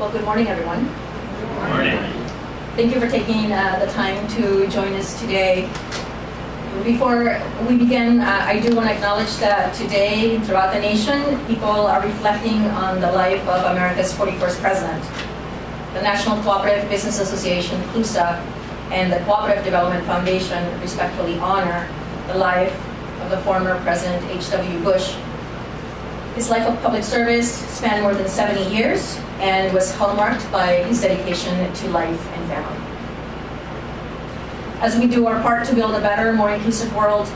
Well, good morning, everyone. Good morning. Thank you for taking the time to join us today. Before we begin, I do want to acknowledge that today, throughout the nation, people are reflecting on the life of America's 41st president. The National Cooperative Business Association, CLUSA, and the Cooperative Development Foundation respectfully honor the life of the former President H.W. Bush. His life of public service spanned more than 70 years and was hallmarked by his dedication to life and family. As we do our part to build a better, more inclusive world,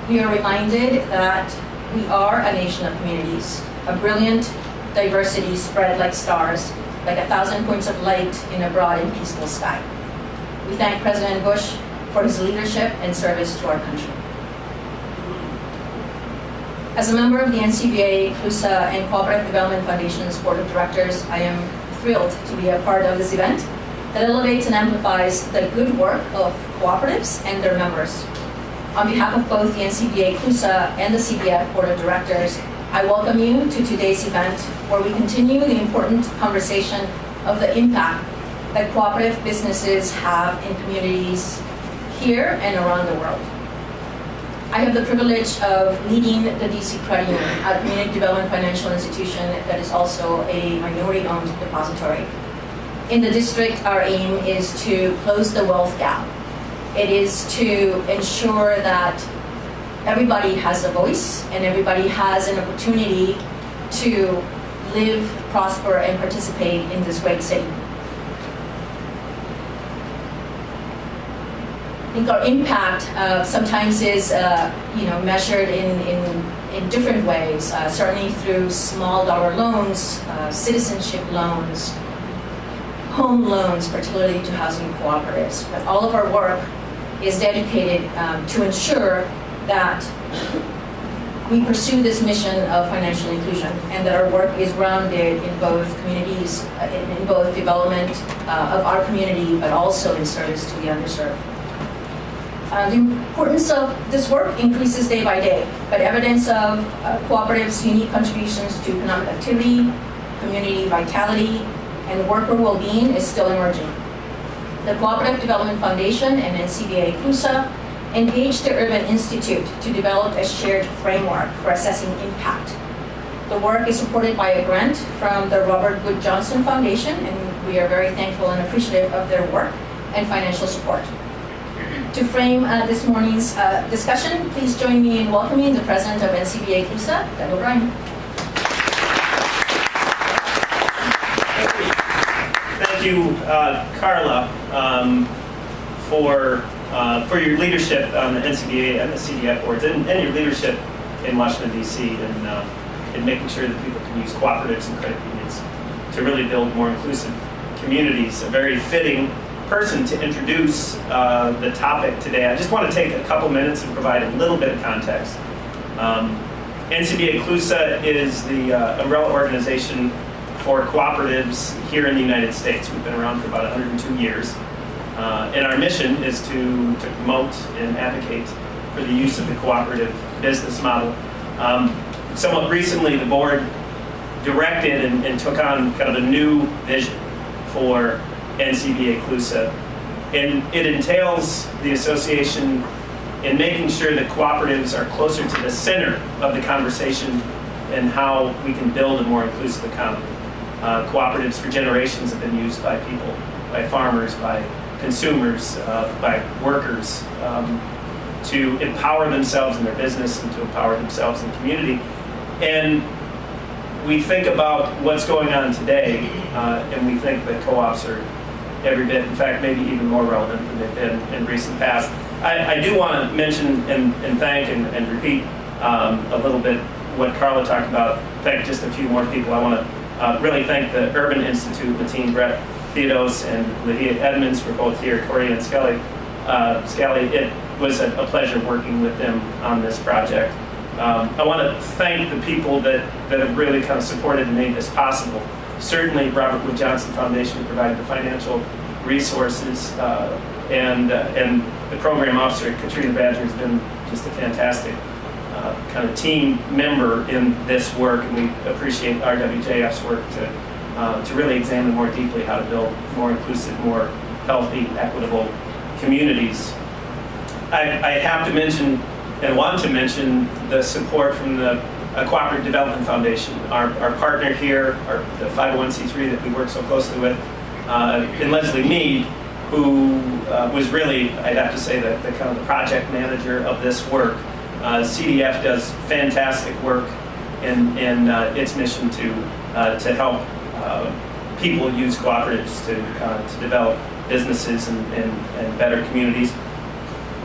we are reminded that we are a nation of communities, a brilliant diversity spread like stars, like 1,000 points of light in a broad and peaceful sky. We thank President Bush for his leadership and service to our country. As a member of the NCBA, CLUSA, and Cooperative Development Foundation's Board of Directors, I am thrilled to be a part of this event that elevates and amplifies the good work of cooperatives and their members. On behalf of both the NCBA, CLUSA, and the CBF Board of Directors, I welcome you to today's event where we continue the important conversation of the impact that cooperative businesses have in communities here and around the world. I have the privilege of leading the DC Credit Union, a community development financial institution that is also a minority-owned depository. In the district, our aim is to close the wealth gap. It is to ensure that everybody has a voice and everybody has an opportunity to live, prosper, and participate in this great city. I think our impact sometimes is measured in different ways, certainly through small dollar loans, citizenship loans, home loans, particularly to housing cooperatives. But all of our work is dedicated to ensure that we pursue this mission of financial inclusion and that our work is grounded in both communities, in both development of our community, but also in service to the underserved. The importance of this work increases day by day, but evidence of cooperatives' unique contributions to economic activity, community vitality, and worker well-being is still emerging. The Cooperative Development Foundation and NCBA CLUSA engaged the Urban Institute to develop a shared framework for assessing impact. The work is supported by a grant from the Robert Wood Johnson Foundation, and we are very thankful and appreciative of their work and financial support. To frame this morning's discussion, please join me in welcoming the President of NCBA CLUSA, Doug O'Brien. Thank you, Carla, for your leadership on the NCBA and the CDF boards, and your leadership in Washington, D.C., in making sure that people can use cooperatives and credit unions to really build more inclusive communities. A very fitting person to introduce the topic today. I just want to take a couple minutes and provide a little bit of context. NCBA CLUSA is the umbrella organization for cooperatives here in the United States. We've been around for about 102 years. And our mission is to promote and advocate for the use of the cooperative business model. Somewhat recently, the board directed and took on kind of a new vision for NCBA CLUSA. And it entails the association in making sure that cooperatives are closer to the center of the conversation and how we can build a more inclusive economy. Cooperatives for generations have been used by people, by farmers, by consumers, by workers, to empower themselves in their business and to empower themselves in community. And we think about what's going on today, and we think that co-ops are every bit, in fact, maybe even more relevant than they've been in recent past. I do want to mention and thank and repeat a little bit what Carla talked about. Thank just a few more people. I want to really thank the Urban Institute, the team, Brett Theodos and Lahia Edmonds were both here, Corey and Skelly. It was a pleasure working with them on this project. I want to thank the people that have really kind of supported and made this possible. Certainly, Robert Wood Johnson Foundation provided the financial resources, and the program officer, Katrina Badger, has been just a fantastic kind of team member in this work, and we appreciate RWJF's work to to really examine more deeply how to build more inclusive, more healthy, equitable communities. I have to mention and want to mention the support from the Cooperative Development Foundation, our partner here, the 501c3 that we work so closely with, and Leslie Mead, who was really, I'd have to say, the kind of the project manager of this work. CDF does fantastic work in its mission to help people use cooperatives to develop businesses and better communities.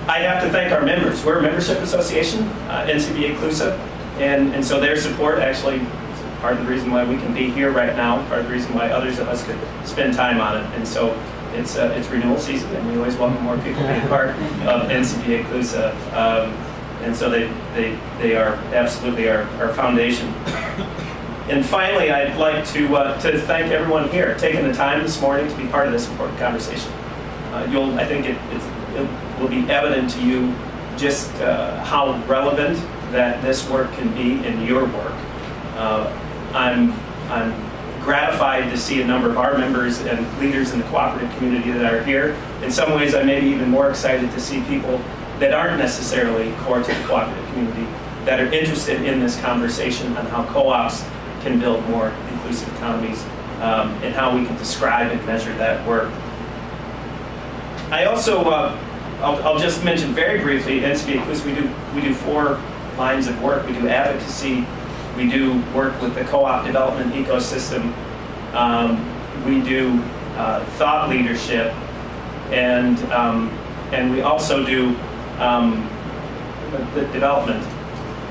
I have to thank our members. We're a membership association, NCBA CLUSA, and so their support actually is part of the reason why we can be here right now, part of the reason why others of us could spend time on it. And so it's renewal season, and we always welcome more people to be a part of NCBA CLUSA. And so they are absolutely our foundation. And finally, I'd like to thank everyone here taking the time this morning to be part of this important conversation. I think it will be evident to you just how relevant that this work can be in your work. I'm gratified to see a number of our members and leaders in the cooperative community that are here. In some ways, I may be even more excited to see people that aren't necessarily core to the cooperative community that are interested in this conversation on how co-ops can build more inclusive economies and how we can describe and measure that work. I also, I'll just mention very briefly, NCBA CLUSA, we do 4 lines of work. We do advocacy, we do work with the co-op development ecosystem, we do thought leadership, and we also do the development.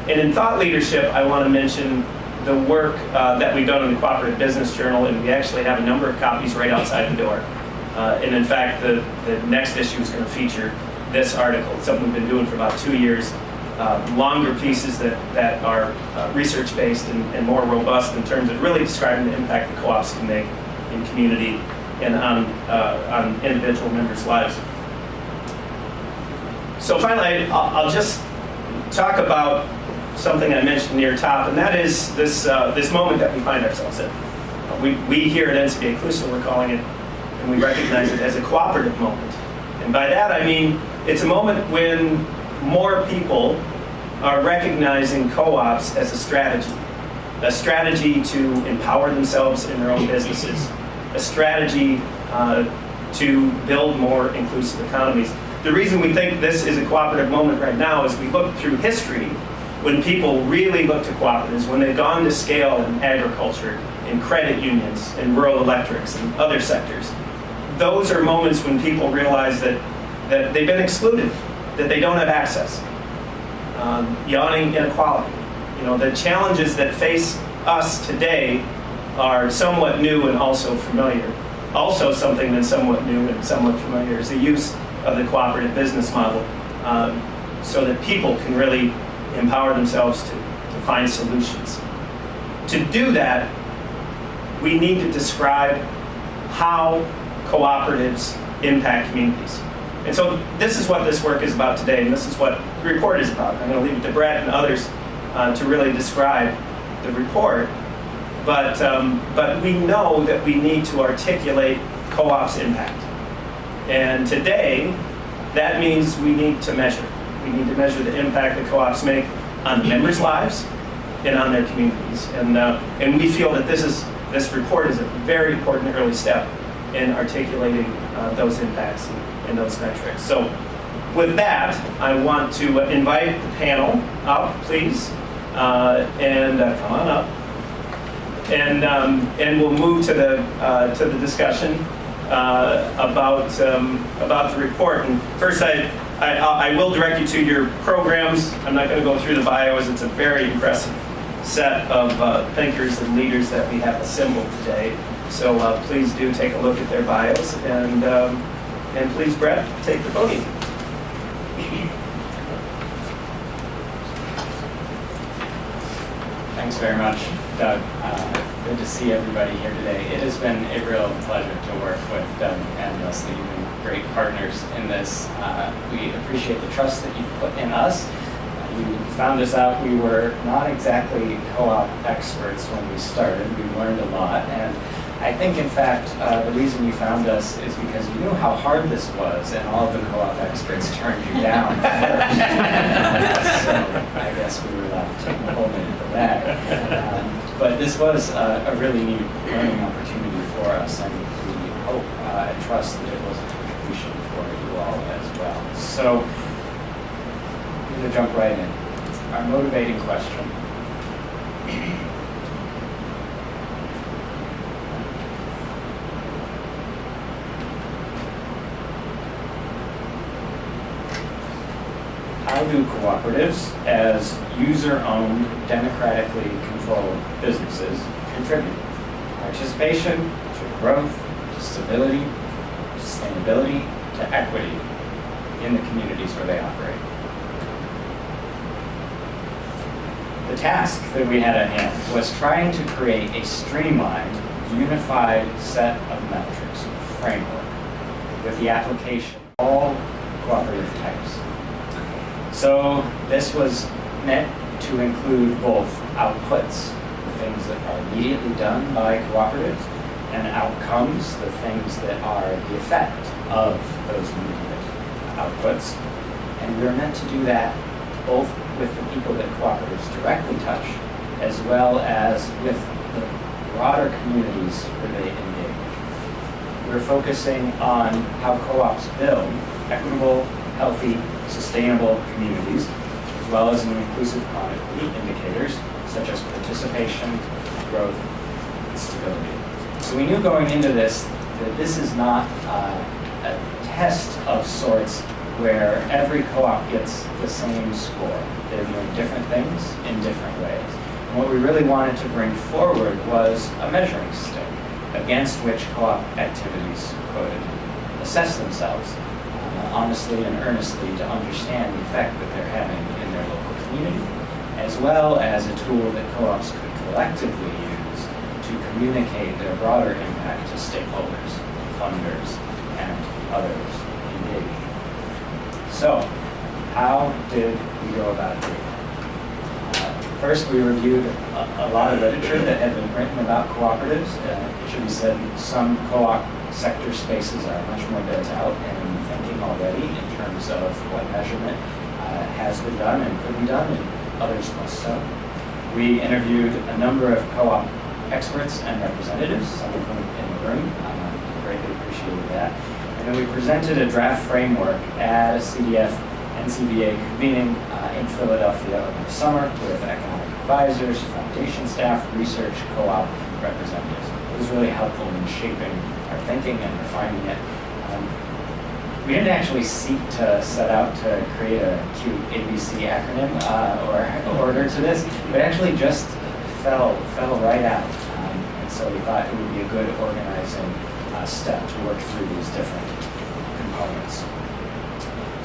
And in thought leadership, I want to mention the work that we've done in the Cooperative Business Journal, and we actually have a number of copies right outside the door. And in fact, the next issue is going to feature this article. It's something we've been doing for about 2 years. Longer pieces that are research-based and more robust in terms of really describing the impact that co-ops can make in community and on individual members' lives. So finally, I'll just talk about something I mentioned near top, and that is this moment that we find ourselves in. We here at NCBA CLUSA, we're calling it, and we recognize it as a cooperative moment. And by that I mean it's a moment when more people are recognizing co-ops as a strategy to empower themselves in their own businesses, a strategy to build more inclusive economies. The reason we think this is a cooperative moment right now is we look through history when people really look to cooperatives, when they've gone to scale in agriculture, in credit unions, in rural electrics, and other sectors. Those are moments when people realize that they've been excluded, that they don't have access. Yawning inequality. The challenges that face us today are somewhat new and also familiar. Also something that's somewhat new and somewhat familiar is the use of the cooperative business model so that people can really empower themselves to find solutions. To do that, we need to describe how cooperatives impact communities. And so this is what this work is about today, and this is what the report is about. I'm going to leave it to Brett and others to really describe the report. But we know that we need to articulate co-op's impact. And today, that means we need to measure. We need to measure the impact that co-ops make on the members' lives and on their communities. And we feel that this report is a very important early step in articulating those impacts and those metrics. So with that, I want to invite the panel up, please, and come on up. And we'll move to the discussion about the report. And first, I will direct you to your programs. I'm not going to go through the bios. It's a very impressive set of thinkers and leaders that we have assembled today. So please do take a look at their bios, and please, Brett, take the podium. Thanks very much, Doug. Good to see everybody here today. It has been a real pleasure to work with Doug and Leslie. You've been great partners in this. We appreciate the trust that you've put in us. You found us out. We were not exactly co-op experts when we started. We learned a lot, and I think, in fact, the reason you found us is because you knew how hard this was, and all of the co-op experts turned you down first. So I guess we were left holding the bag. But this was a really neat learning opportunity for us, and we hope and trust that it was a contribution for you all as well. So, I'm going to jump right in. Our motivating question. How do cooperatives, as user-owned, democratically controlled businesses, contribute? Participation to growth, to stability, to sustainability, to equity in the communities where they operate. The task that we had at hand was trying to create a streamlined, unified set of metrics, framework, with the application of all cooperative types. So this was meant to include both outputs, the things that are immediately done by cooperatives, and outcomes, the things that are the effect of those immediate outputs. And we were meant to do that both with the people that cooperatives directly touch, as well as with the broader communities where they engage. We're focusing on how co-ops build equitable, healthy, sustainable communities, as well as inclusive quantity indicators such as participation, growth, and stability. So we knew going into this that this is not a test of sorts where every co-op gets the same score. They're doing different things in different ways. And what we really wanted to bring forward was a measuring stick against which co-op activities could assess themselves honestly and earnestly to understand the effect that they're having in their local community, as well as a tool that co-ops could collectively use to communicate their broader impact to stakeholders, funders, and others engaged. So, how did we go about doing that? First, we reviewed a lot of literature that had been written about cooperatives. It should be said some co-op sector spaces are much more built out and thinking already in terms of what measurement has been done and could be done, and others must so. We interviewed a number of co-op experts and representatives, some of them in the room. Greatly appreciated that. And then we presented a draft framework at a CDF NCBA convening in Philadelphia over the summer with economic advisors, foundation staff, research, co-op representatives. It was really helpful in shaping our thinking and refining it. We didn't actually seek to set out to create a cute ABC acronym or order to this, but actually just fell right out. And so we thought it would be a good organizing step to work through these different components.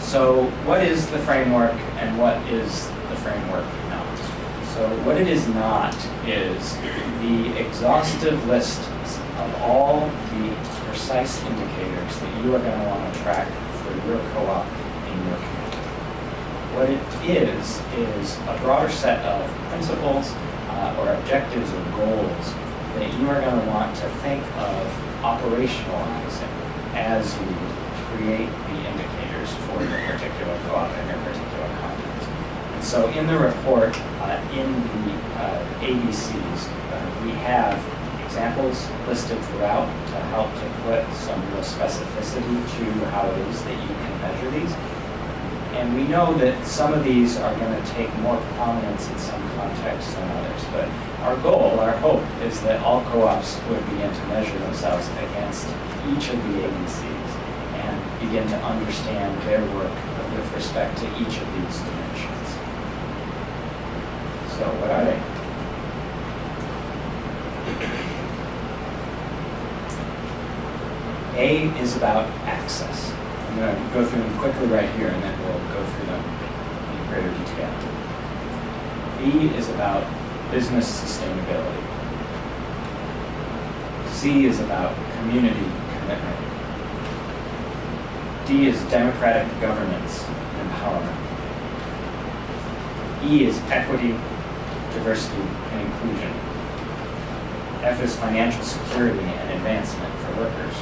So what is the framework and what is the framework not? So what it is not is the exhaustive list of all the precise indicators that you are going to want to track for your co-op in your community. What it is a broader set of principles or objectives or goals that you are going to want to think of operationalizing as you create the indicators for your particular co-op and your particular context. And so in the report, in the ABCs, we have examples listed throughout to help to put some real specificity to how it is that you can measure these. And we know that some of these are going to take more prominence in some contexts than others. But our goal, our hope, is that all co-ops would begin to measure themselves against each of the ABCs and begin to understand their work with respect to each of these dimensions. So what are they? A is about access. I'm going to go through them quickly right here, and then we'll go through them in greater detail. B is about business sustainability. C is about community commitment. D is democratic governance and empowerment. E is equity, diversity, and inclusion. F is financial security and advancement for workers.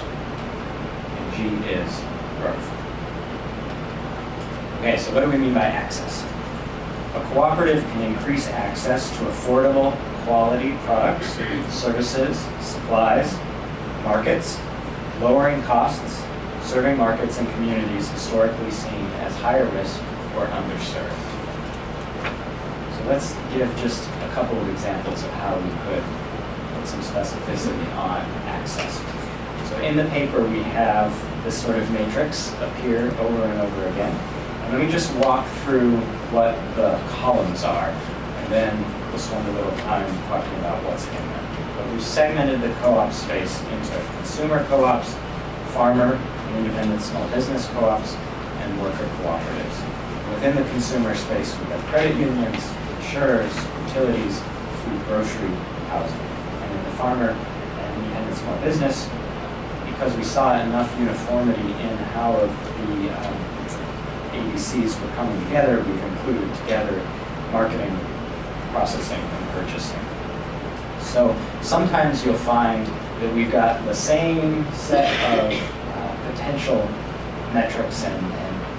And G is growth. Okay, so what do we mean by access? A cooperative can increase access to affordable, quality products, services, supplies, markets, lowering costs, serving markets and communities historically seen as higher risk or underserved. So let's give just a couple of examples of how we could put some specificity on access. So in the paper we have this sort of matrix appear over and over again. And let me just walk through what the columns are, and then we'll spend a little time talking about what's in them. But we've segmented the co-op space into consumer co-ops, farmer and independent small business co-ops, and worker cooperatives. Within the consumer space, we've got credit unions, insurers, utilities, food, grocery, housing. And in the farmer and independent small business, because we saw enough uniformity in how of the ABCs were coming together, we've included together marketing, processing, and purchasing. So sometimes you'll find that we've got the same set of potential metrics and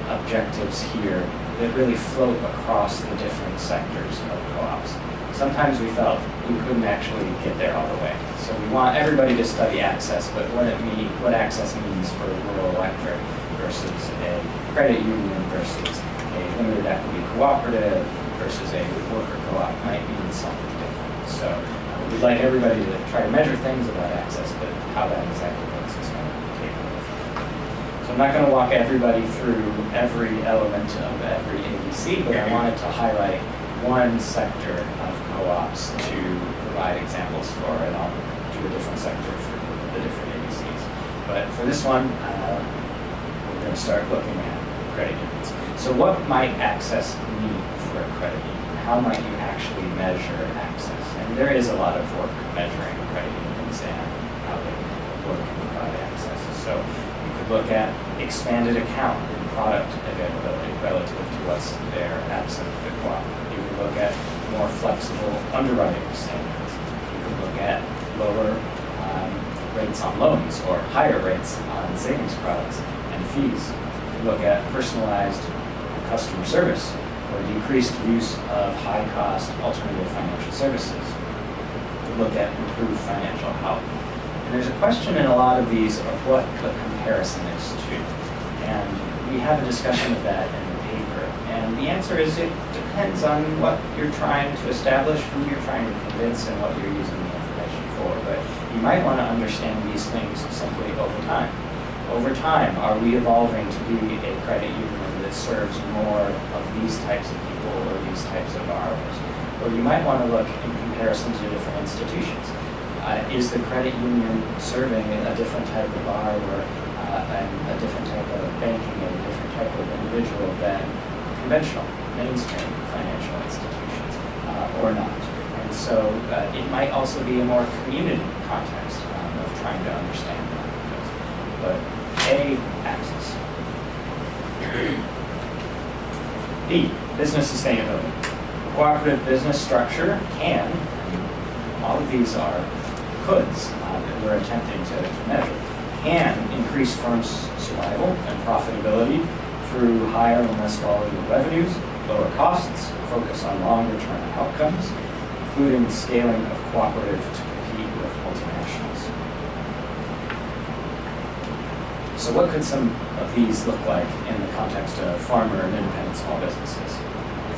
objectives here that really float across the different sectors of co-ops. Sometimes we felt we couldn't actually get there all the way. So we want everybody to study access, but what access means for rural electric versus a credit union versus a limited equity cooperative versus a worker co-op might mean something different. So we'd like everybody to try to measure things about access, but how that exactly works is going to take a little time. So I'm not going to walk everybody through every element of every ABC, but I wanted to highlight one sector of co-ops to provide examples for, and I'll do a different sector for the different ABCs. But for this one, we're going to start looking at credit unions. So what might access mean for a credit union? How might you actually measure access? And there is a lot of work measuring credit unions and how they work and provide access. So you could look at expanded account and product availability relative to what's there absent the co-op. You could look at more flexible underwriting standards. You could look at lower rates on loans or higher rates on savings products and fees. You could look at personalized customer service or decreased use of high-cost alternative financial services. You could look at improved financial health. And there's a question in a lot of these of what the comparison is to. And we have a discussion of that in the paper. And the answer is it depends on what you're trying to establish, who you're trying to convince, and what you're using the information for. But you might want to understand these things simply over time. Over time, are we evolving to be a credit union that serves more of these types of people or these types of borrowers? Or you might want to look in comparison to different institutions. Is the credit union serving a different type of borrower and a different type of banking and a different type of individual than conventional, mainstream financial institutions, or not? And so it might also be a more community context of trying to understand that. But A, access. B, business sustainability. Cooperative business structure can, and all of these are coulds that we're attempting to measure, can increase firms' survival and profitability through higher and less volatile revenues, lower costs, focus on longer-term outcomes, including scaling of cooperative to compete with multinationals. So what could some of these look like in the context of farmer and independent small businesses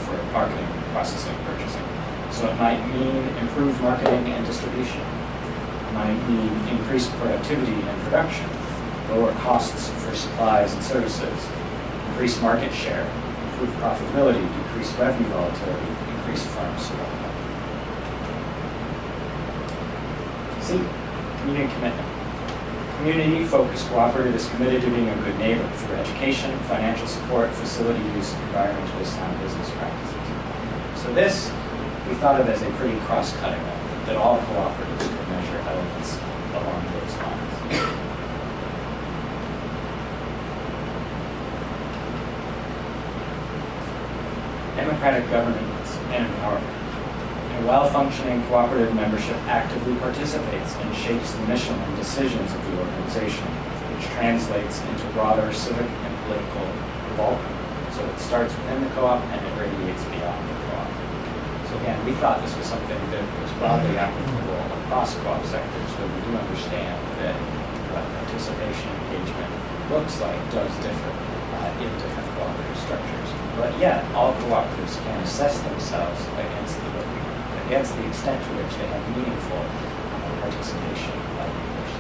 for marketing, processing, purchasing? So it might mean improved marketing and distribution. It might mean increased productivity and production, lower costs for supplies and services, increased market share, improved profitability, decreased revenue volatility, increased firm survival. C, community commitment. Community-focused cooperative is committed to being a good neighbor through education, financial support, facility use, environmentally sound business practices. So this, we thought of as a pretty cross-cutting one, that all cooperatives could measure elements along those lines. Democratic governance and empowerment. A well-functioning cooperative membership actively participates and shapes the mission and decisions of the organization, which translates into broader civic and political involvement. So it starts within the co-op and it radiates beyond the co-op. So again, we thought this was something that was broadly applicable across co-op sectors, where we do understand that what participation engagement looks like does differ in different cooperative structures. But yet, all cooperatives can assess themselves against the extent to which they have meaningful participation by members.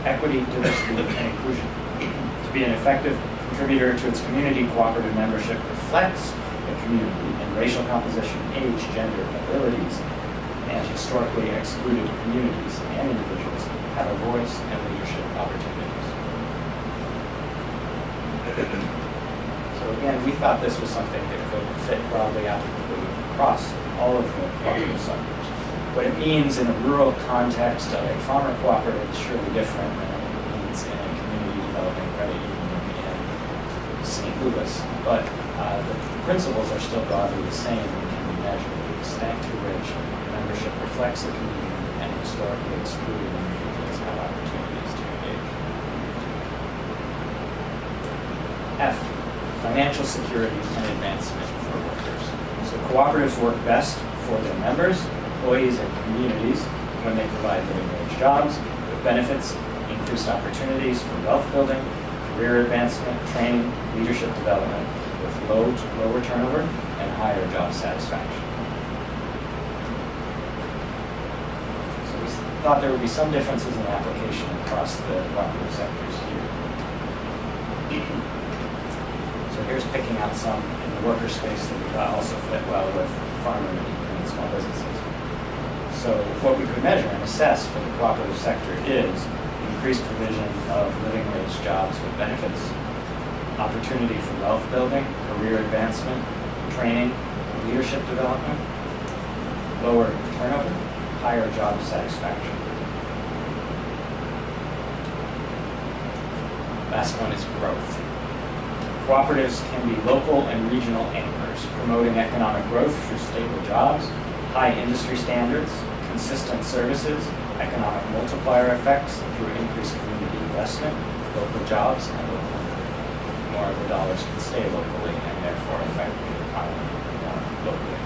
Equity, diversity, and inclusion. To be an effective contributor to its community, cooperative membership reflects the community in racial composition, age, gender, abilities, and historically excluded communities and individuals have a voice and leadership opportunities. So again, we thought this was something that could fit broadly applicably across all of the cooperative sectors. What it means in a rural context of a farmer cooperative is surely different than what it means in a community development credit union in St. Louis, but the principles are still broadly the same and can be measured. The extent to which membership reflects the community and historically excluded individuals have opportunities to engage. F, financial security and advancement for workers. So cooperatives work best for their members, employees, and communities when they provide living wage jobs with benefits, increased opportunities for wealth building, career advancement, training, leadership development, with lower turnover and higher job satisfaction. So we thought there would be some differences in application across the cooperative sectors here. So here's picking out some in the worker space that we thought also fit well with farmer and small businesses. So what we could measure and assess for the cooperative sector is increased provision of living wage jobs with benefits, opportunity for wealth building, career advancement, training, leadership development, lower turnover, higher job satisfaction. Last one is growth. Cooperatives can be local and regional anchors, promoting economic growth through stable jobs, high industry standards, consistent services, economic multiplier effects through increased community investment, local jobs, and local employment. More of the dollars can stay locally and therefore affect the economy more locally.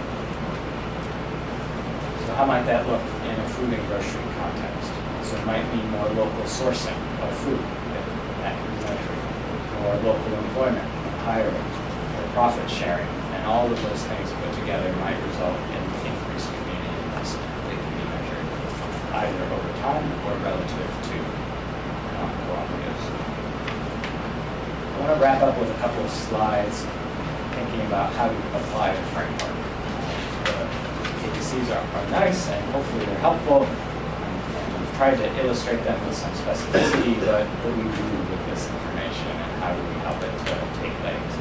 So how might that look in a food and grocery context? So it might mean more local sourcing of food that can be measured, more local employment, hiring, or profit sharing, and all of those things put together might result in increased community investment that can be measured either over time or relative to non-cooperatives. I want to wrap up with a couple of slides thinking about how to apply the framework. The ABCs are nice and hopefully they're helpful, and we've tried to illustrate them with some specificity, but what do we do with this information and how do we help it to take legs?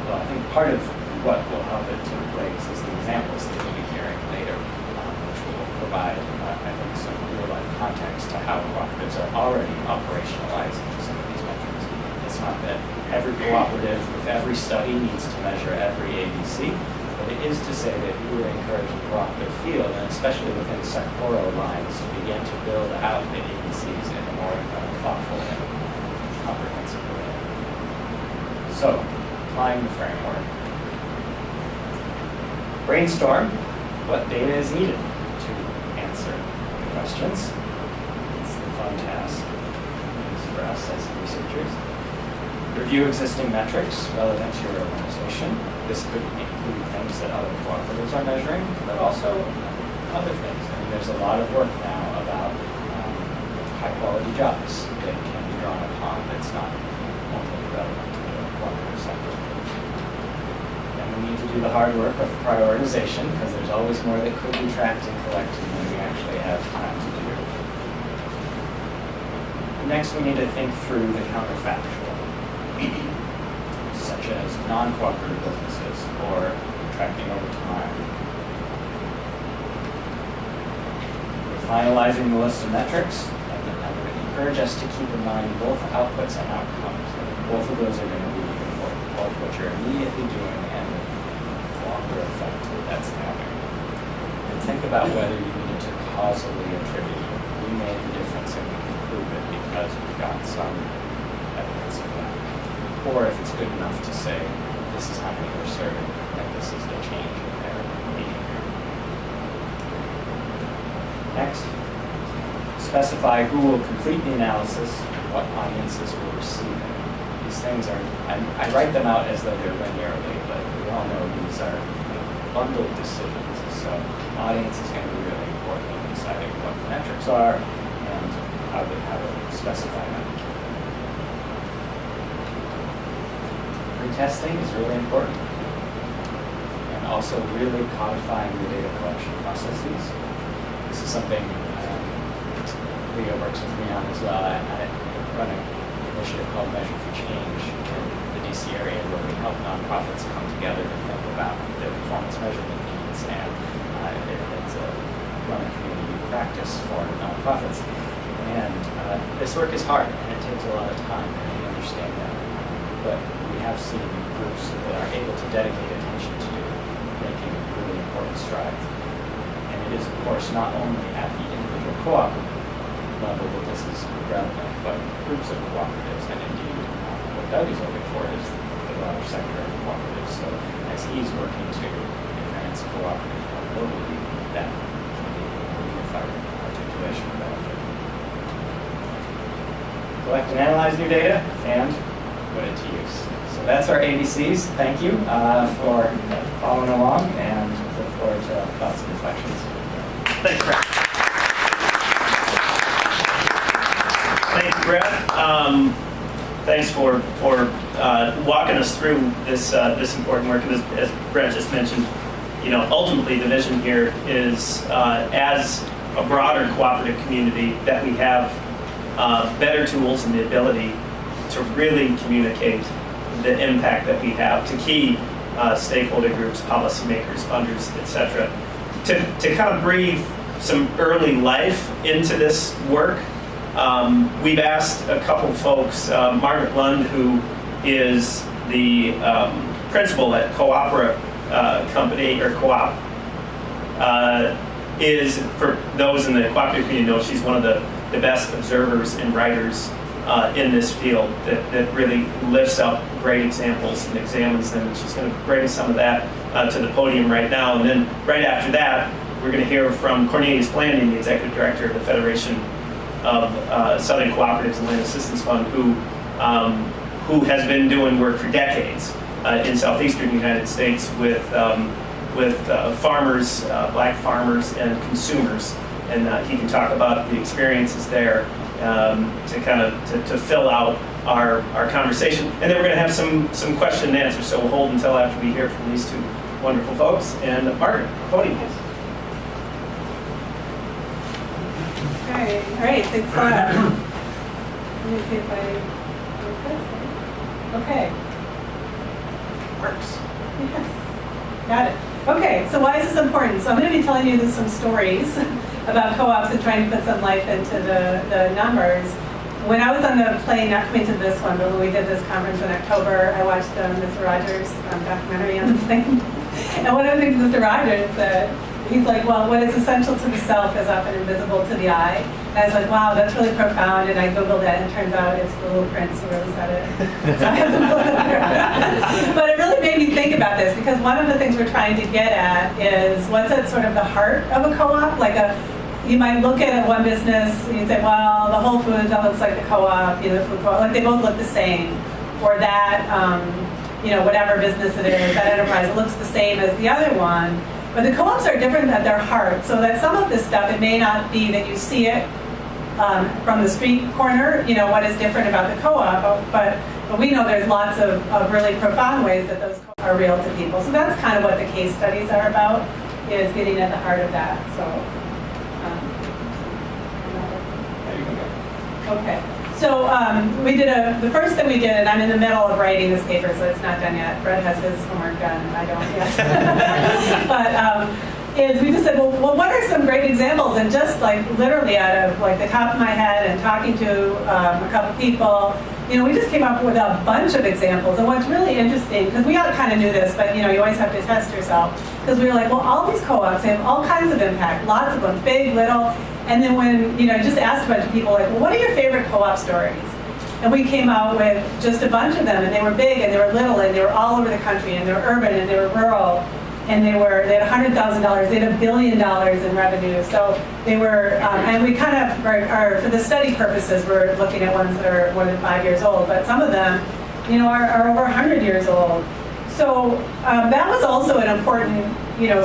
Well, I think part of what will help it take legs is the examples that you'll be hearing later, which will provide, I think, some real-life context to how cooperatives are already operationalizing some of these metrics. It's not that every cooperative with every study needs to measure every ABC, but it is to say that we would encourage the cooperative field, and especially within sectoral lines, to begin to build out the ABCs in a more thoughtful and comprehensive way. So, applying the framework. Brainstorm what data is needed to answer the questions. It's the fun task for us as researchers. Review existing metrics relevant to your organization. This could include things that other cooperatives are measuring, but also other things. I mean, there's a lot of work now about high-quality jobs that can be drawn upon that's not only relevant to the cooperative sector. And we need to do the hard work of prioritization, because there's always more that could be tracked and collected than we actually have time to do. Next, we need to think through the counterfactual, such as non-cooperative businesses or tracking over time. We're finalizing the list of metrics, and I would encourage us to keep in mind both outputs and outcomes. Both of those are going to be important, both what you're immediately doing and effect that's having. And think about whether you need to causally attribute we made the difference and we can prove it because we've got some evidence of that. Or if it's good enough to say, this is how many we're serving, and this is the change in their behavior. Next, specify who will complete the analysis, what audiences will receive it. These things are, I write them out as though they're linearly, but we all know these are bundled decisions. So audience is going to be really important in deciding what the metrics are and how to specify them. Retesting is really important. And also really codifying the data collection processes. This is something Leah works with me on as well. I run an initiative called Measure for Change in the DC area where we help nonprofits come together to think about their performance measurement needs, and it's a run a community practice for nonprofits. And this work is hard and it takes a lot of time, and we understand that. But we have seen groups that are able to dedicate attention to making really important strides. And it is, of course, not only at the individual co-op level that this is relevant, but groups of cooperatives, and indeed what Doug is looking for is the broader sector of cooperatives. So as he's working to advance cooperative mobility, that can be a unified articulation benefit. Collect and analyze new data and put it to use. So that's our ABCs. Thank you for following along, and look forward to thoughts and reflections. Thanks, Brett. Thank you, Brett. Thanks for walking us through this important work. And as Brett just mentioned, ultimately the vision here is as a broader cooperative community that we have better tools and the ability to really communicate the impact that we have to key stakeholder groups, policymakers, funders, etc. To kind of breathe some early life into this work. We've asked a couple folks, Margaret Lund, who is the principal at Coopera Company, or Co-op, is, for those in the cooperative community know, she's one of the best observers and writers in this field that really lifts up great examples and examines them. And she's going to bring some of that to the podium right now. And then right after that, we're going to hear from Cornelius Blanding, the Executive Director of the Federation of Southern Cooperatives and Land Assistance Fund, who has been doing work for decades in southeastern United States with farmers, black farmers, and consumers, and he can talk about the experiences there to kind of to fill out our conversation. And then we're going to have some question and answers. So we'll hold until after we hear from these two wonderful folks. And Margaret, podium, please. Okay, all right, thanks a lot. Let me see if I work this. Okay. Works. Yes, got it. Okay, so why is this important? So I'm going to be telling you some stories about co-ops and trying to put some life into the numbers. When I was on the plane, not coming to this one, but when we did this conference in October, I watched Mr. Rogers' documentary on the plane. And one of the things Mr. Rogers said, he's like, well, what is essential to the self is often invisible to the eye. And I was like, wow, that's really profound. And I Googled it, and it turns out it's the Little Prince who really said it. So I have to put it there. But it really made me think about this, because one of the things we're trying to get at is what's at sort of the heart of a co-op. You might look at one business and you say, well, the Whole Foods, that looks like the co-op, the food co-op, like they both look the same. Or that, whatever business it is, that enterprise, it looks the same as the other one. But the co-ops are different at their heart, so that some of this stuff, it may not be that you see it from the street corner, what is different about the co-op, but we know there's lots of really profound ways that those co-ops are real to people. So that's kind of what the case studies are about, is getting at the heart of that. So, okay. So we did the first that we did, and I'm in the middle of writing this paper, so it's not done yet. Brett has his homework done, and I don't yet. But is we just said, well, what are some great examples? And just literally out of the top of my head and talking to a couple people, we just came up with a bunch of examples. And what's really interesting, because we all kind of knew this, but you always have to test yourself. Because we were like, well, all these co-ops, they have all kinds of impact, lots of ones, big, little. And then when, I just asked a bunch of people, like, well, what are your favorite co-op stories? And we came out with just a bunch of them, and they were big, and they were little, and they were all over the country, and they were urban, and they were rural, and they had $100,000, they had $1 billion in revenue. So they were, and we kind of are, for the study purposes, we're looking at ones that are more than 5 years old, but some of them, are over 100 years old. So that was also an important,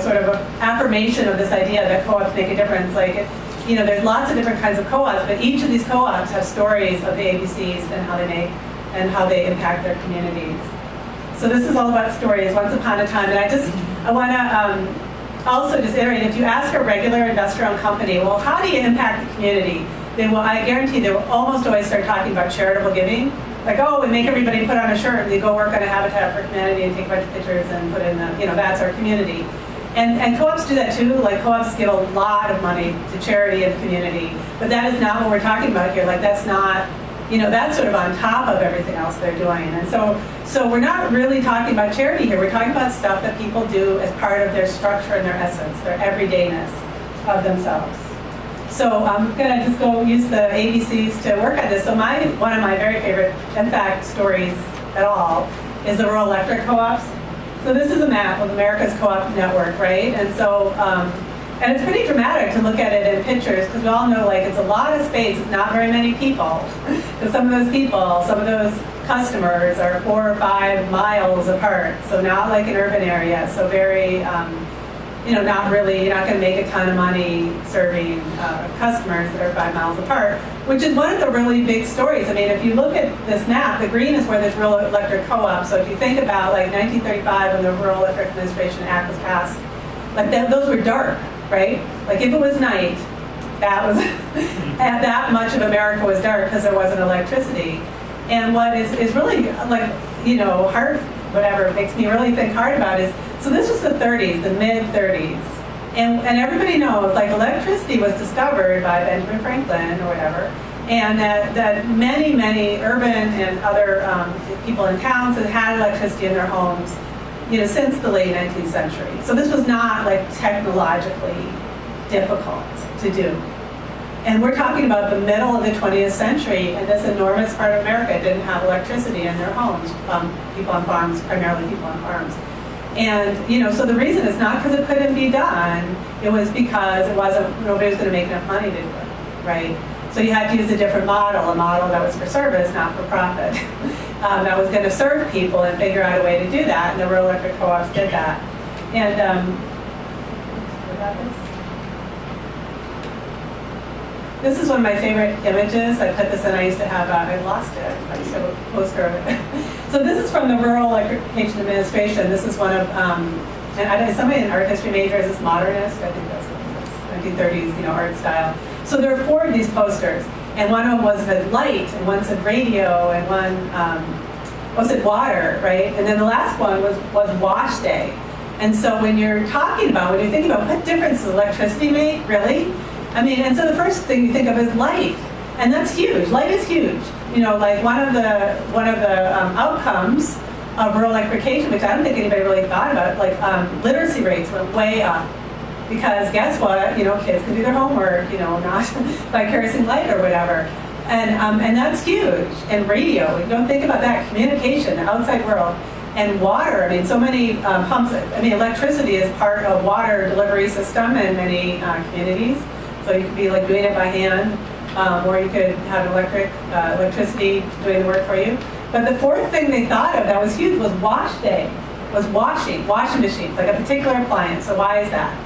sort of affirmation of this idea that co-ops make a difference. Like, there's lots of different kinds of co-ops, but each of these co-ops have stories of the ABCs and how they impact their communities. So this is all about stories, once upon a time. And I want to also just iterate, if you ask a regular investor-owned company, well, how do you impact the community? I guarantee they will almost always start talking about charitable giving. Like, oh, we make everybody put on a shirt and they go work on a Habitat for Humanity and take a bunch of pictures and put in that's our community. And co-ops do that too. Like, co-ops give a lot of money to charity and community, but that is not what we're talking about here. Like, that's not, that's sort of on top of everything else they're doing. And so we're not really talking about charity here. We're talking about stuff that people do as part of their structure and their essence, their everydayness of themselves. So I'm going to just go use the ABCs to work on this. So one of my very favorite impact stories at all is the rural electric co-ops. So this is a map of America's co-op network, right? And so, and it's pretty dramatic to look at it in pictures, because we all know, like, it's a lot of space, it's not very many people. Because some of those customers are 4 or 5 miles apart. So not like an urban area, so very, not really, you're not going to make a ton of money serving customers that are 5 miles apart, which is one of the really big stories. I mean, if you look at this map, the green is where there's rural electric co-ops. So if you think about, like, 1935 when the Rural Electric Administration Act was passed, like, those were dark, right? Like, if it was night, that was, that much of America was dark because there wasn't electricity. And what is really, like, hard, whatever, makes me really think hard about is, so this was the 30s, the mid-30s. And everybody knows, like, electricity was discovered by Benjamin Franklin or whatever, and that many, many urban and other people in towns had had electricity in their homes, since the late 19th century. So this was not, like, technologically difficult to do. And we're talking about the middle of the 20th century, and this enormous part of America didn't have electricity in their homes. People on farms, primarily people on farms. And, so the reason is not because it couldn't be done, it was because nobody was going to make enough money to do it, right? So you had to use a different model, a model that was for service, not for profit, that was going to serve people and figure out a way to do that, and the rural electric co-ops did that. And, what about this? This is one of my favorite images. I put this in, I used to have, I lost it. I used to have a poster of it. So this is from the Rural Electrification Administration. This is one of, and somebody in art history major, is this modernist? I think that's what it is, 1930s, art style. So there are 4 of these posters, and one of them was the light, and one said radio, and one said water, right? And then the last one was wash day. And so when you're thinking about what difference does electricity make, really? I mean, and so the first thing you think of is light, and that's huge. Light is huge. Like one of the outcomes of rural electrification, which I don't think anybody really thought about, like literacy rates went way up, because guess what? Kids can do their homework, not by kerosene light or whatever, and that's huge. And radio, you don't think about that. Communication, the outside world, and water. I mean, so many pumps. I mean, electricity is part of water delivery system in many communities. So you could be like doing it by hand, or you could have electricity doing the work for you. But the 4th thing they thought of that was huge was wash day, was washing machines, like a particular appliance. So why is that?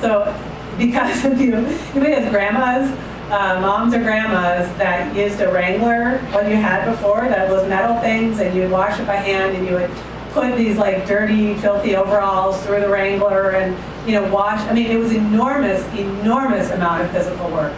So because anybody has grandmas, moms or grandmas that used a Wrangler, what you had before, that was metal things, and you would wash it by hand, and you would put these like dirty, filthy overalls through the Wrangler and wash. I mean, it was enormous amount of physical work,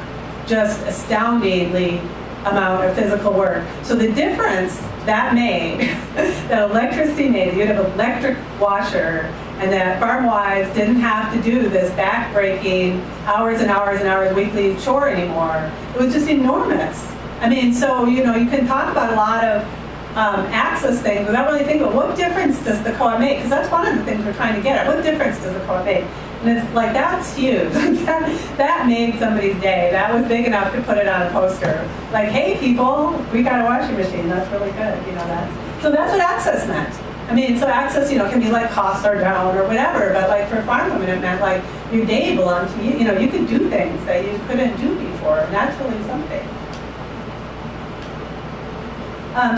just astoundingly amount of physical work. So the difference that made, that electricity made, you'd have an electric washer, and that farm wives didn't have to do this back-breaking hours and hours and hours weekly chore anymore. It was just enormous. I mean, so, you can talk about a lot of access things without really thinking about what difference does the co-op make? Because that's one of the things we're trying to get at. What difference does the co-op make? And it's like, that's huge. that made somebody's day. That was big enough to put it on a poster. Like, hey, people, we got a washing machine. That's really good. So that's what access meant. I mean, so access, can be like costs are down or whatever, but like for farm women, it meant like your day belonged to you. You could do things that you couldn't do before, and that's really something.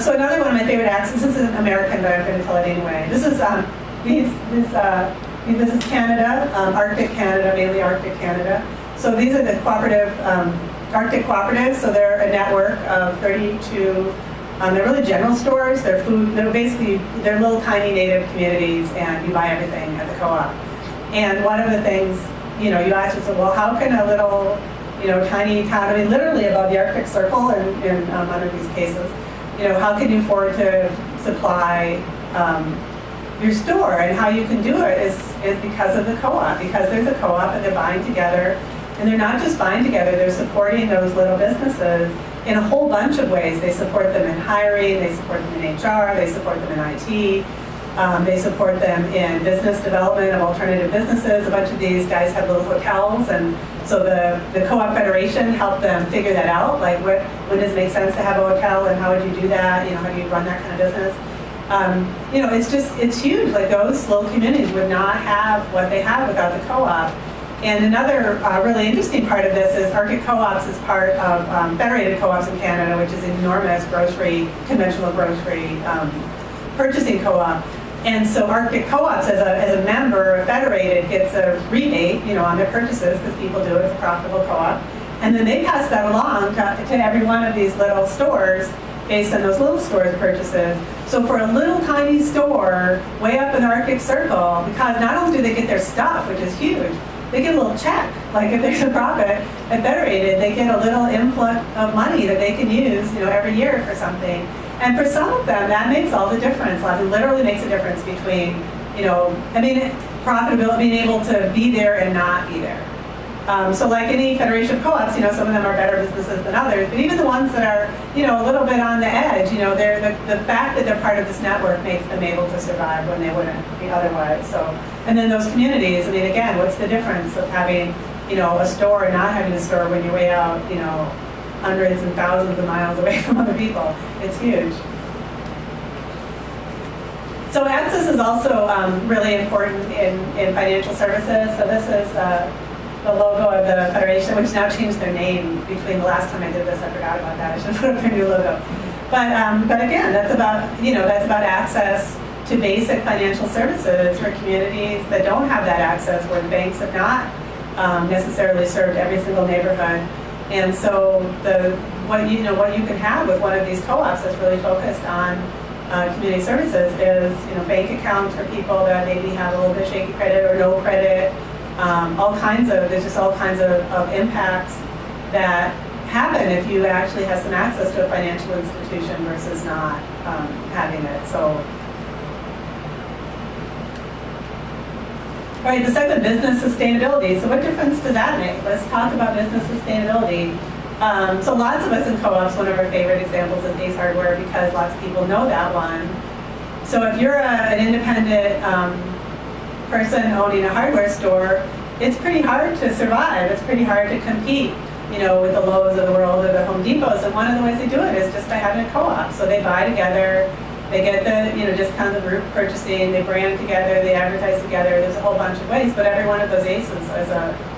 So another one of my favorite accents, this is American, but I'm going to tell it anyway. This is this is Canada, Arctic Canada, mainly Arctic Canada. So these are the cooperative, Arctic cooperatives. So they're a network of 32. They're really general stores. They're food. They're little tiny native communities, and you buy everything at the co-op. And one of the things, you ask yourself, well, how can a little, tiny town, I mean, literally above the Arctic Circle, in one of these cases, how can you afford to supply your store? And how you can do it is because of the co-op, because there's a co-op and they're buying together. And they're not just buying together, they're supporting those little businesses in a whole bunch of ways. They support them in hiring, they support them in HR, they support them in IT, they support them in business development of alternative businesses. A bunch of these guys have little hotels, and so the Co-op Federation helped them figure that out, like when does it make sense to have a hotel and how would you do that, how do you run that kind of business? It's huge. Like those little communities would not have what they have without the co-op. And another really interesting part of this is Arctic Co-ops is part of Federated Co-ops in Canada, which is an enormous conventional grocery purchasing co-op. And so Arctic Co-ops, as a member of Federated, gets a rebate, on their purchases because people do it. It's a profitable co-op. And then they pass that along to every one of these little stores based on those little stores' purchases. So for a little tiny store way up in the Arctic Circle, because not only do they get their stuff, which is huge, they get a little check. Like if there's a profit at Federated, they get a little influx of money that they can use, every year for something. And for some of them, that makes all the difference. Like it literally makes a difference between, profitability, being able to be there and not be there. So like any federation of co-ops, some of them are better businesses than others, but even the ones that are, a little bit on the edge, they're the fact that they're part of this network makes them able to survive when they wouldn't be otherwise. So, and then those communities, again, what's the difference of having, a store and not having a store when you're way out, hundreds and thousands of miles away from other people? It's huge. So access is also really important in financial services. So this is the logo of the Federation, which now changed their name between the last time I did this. I forgot about that. I should put up their new logo. But again, that's about access to basic financial services for communities that don't have that access, where the banks have not necessarily served every single neighborhood. And so what you can have with one of these co-ops that's really focused on community services is bank accounts for people that maybe have a little bit of shaky credit or no credit. There's just all kinds of impacts that happen if you actually have some access to a financial institution versus not having it. So, all right, the second, business sustainability. So what difference does that make? Let's talk about business sustainability. So lots of us in co-ops, one of our favorite examples is Ace Hardware, because lots of people know that one. So if you're an independent person owning a hardware store, it's pretty hard to survive. It's pretty hard to compete, with the Lowe's of the world or the Home Depots. And one of the ways they do it is just by having a co-op. So they buy together, they get the, discount of group purchasing, they brand together, they advertise together. There's a whole bunch of ways, but every one of those ACEs is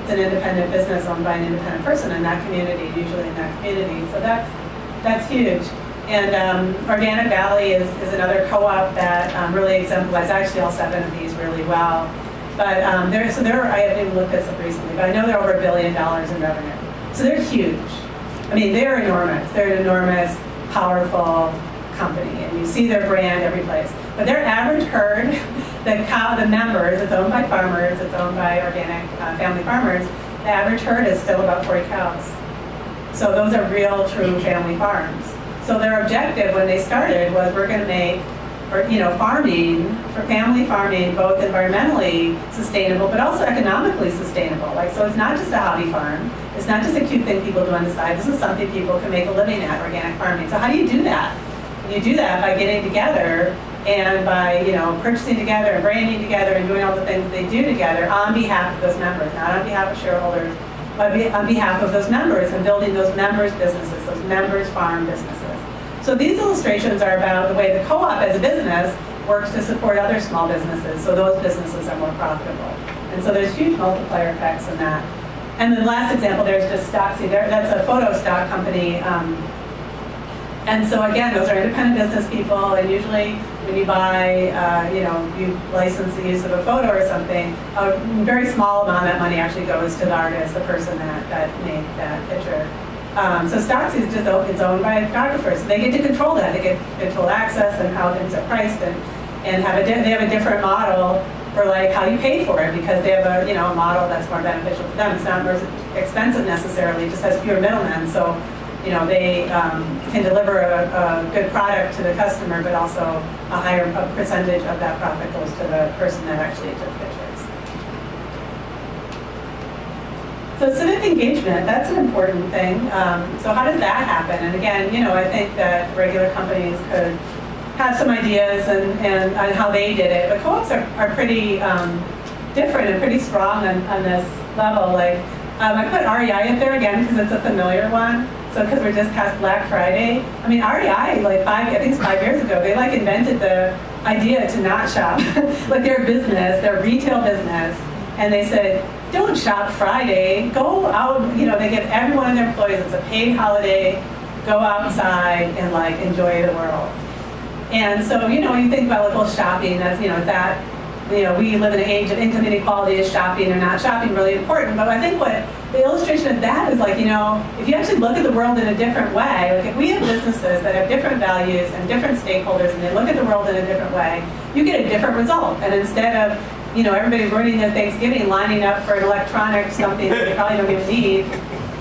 it's an independent business owned by an independent person in that community, usually in that community. So that's huge. And Organic Valley is another co-op that really exemplifies actually all 7 of these really well. But I haven't even looked this up recently, but I know they're over $1 billion in revenue. So they're huge. They're enormous. They're an enormous, powerful company, and you see their brand every place. But their average herd, the members, it's owned by farmers, it's owned by organic family farmers, the average herd is still about 40 cows. So those are real, true family farms. So their objective when they started was, we're going to make or, farming, for family farming, both environmentally sustainable, but also economically sustainable. Like, so it's not just a hobby farm. It's not just a cute thing people do on the side. This is something people can make a living at, organic farming. So how do you do that? You do that by getting together and by, purchasing together and branding together and doing all the things they do together on behalf of those members, not on behalf of shareholders, but on behalf of those members and building those members' businesses, those members' farm businesses. So these illustrations are about the way the co-op as a business works to support other small businesses, so those businesses are more profitable. And so there's huge multiplier effects in that. And the last example there is just Stocksy. That's a photo stock company. And so again, those are independent business people, and usually when you buy, you license the use of a photo or something, a very small amount of that money actually goes to the artist, the person that made that picture. So Stocksy is just it's owned by photographers, so they get to control that. They get control access and how things are priced, and they have a different model for like how you pay for it, because they have a model that's more beneficial to them. It's not more expensive necessarily, it just has fewer middlemen. So they can deliver a good product to the customer, but also a higher percentage of that profit goes to the person that actually took pictures. So civic engagement, that's an important thing. So how does that happen? And again, I think that regular companies could have some ideas and on how they did it, but co-ops are pretty different and pretty strong on this level. Like I put REI up there again because it's a familiar one. So because we're just past Black Friday, I mean REI I think it's 5 years ago, they invented the idea to not shop. Like their business, their retail business, and they said, don't shop Friday, go out, they give every one of their employees, it's a paid holiday, go outside and enjoy the world. And so, you think about shopping as, that, we live in an age of income inequality, is shopping or not shopping really important, but I think what the illustration of that is if you actually look at the world in a different way, if we have businesses that have different values and different stakeholders and they look at the world in a different way, you get a different result. And instead of everybody ruining their Thanksgiving, lining up for an electronic something that they probably don't even need.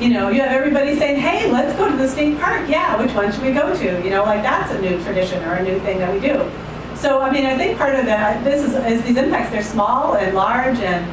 You have everybody saying, hey, let's go to the state park. Yeah, which one should we go to? That's a new tradition or a new thing that we do. So, I think part of that, this is these impacts, they're small and large and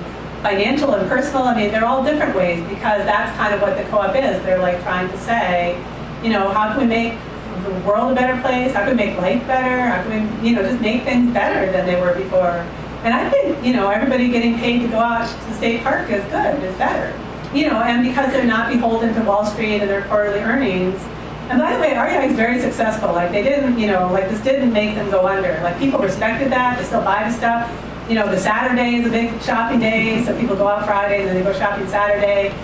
financial and personal. They're all different ways, because that's kind of what the co-op is. They're trying to say, how can we make the world a better place? How can we make life better? How can we, just make things better than they were before? And I think, everybody getting paid to go out to the state park is good, is better. And because they're not beholden to Wall Street and their quarterly earnings. And by the way, REI is very successful. They didn't, this didn't make them go under. People respected that, they still buy the stuff. The Saturday is a big shopping day, so people go out Friday and then they go shopping Saturday.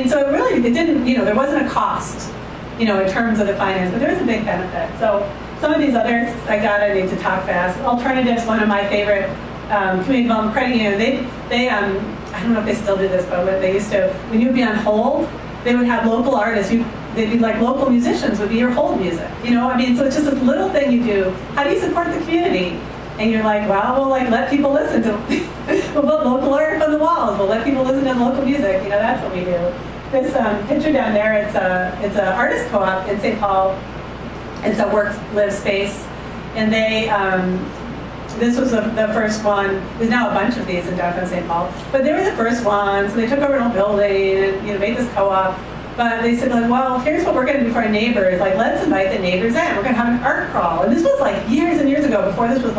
So it didn't, there wasn't a cost, in terms of the finance, but there is a big benefit. So some of these others, I need to talk fast. Alternatives, one of my favorite community development credit union, they I don't know if they still do this, but they used to, when you would be on hold, they would have local artists, they'd be local musicians would be your hold music, so it's just this little thing you do. How do you support the community? And you're we'll let people listen to, we'll put local art on the walls, we'll let people listen to local music, that's what we do. This picture down there, it's a artist co-op in St. Paul. It's a work-live space, and they, this was the first one. There's now a bunch of these in downtown St. Paul, but they were the first ones. So they took over an old building and made this co-op. But they said well, here's what we're going to do for our neighbors. Let's invite the neighbors in. We're going to have an art crawl. And this was years and years ago, before this was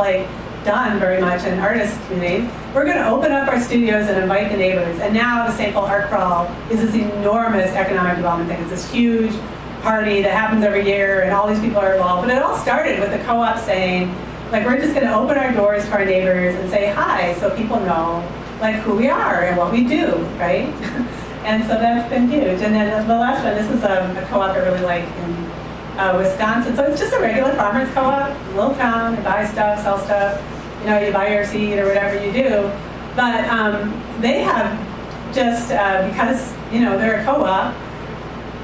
done very much in artist communities. We're going to open up our studios and invite the neighbors. And now the St. Paul Art Crawl is this enormous economic development thing. It's this huge party that happens every year, and all these people are involved. But it all started with the co-op saying, we're just going to open our doors to our neighbors and say hi, so people know who we are and what we do, right? And so that's been huge. And then the last one, this is a co-op I really like in Wisconsin. So it's just a regular farmers co-op, little town. You buy stuff, sell stuff. You buy your seed or whatever you do. But they have just because they're a co-op,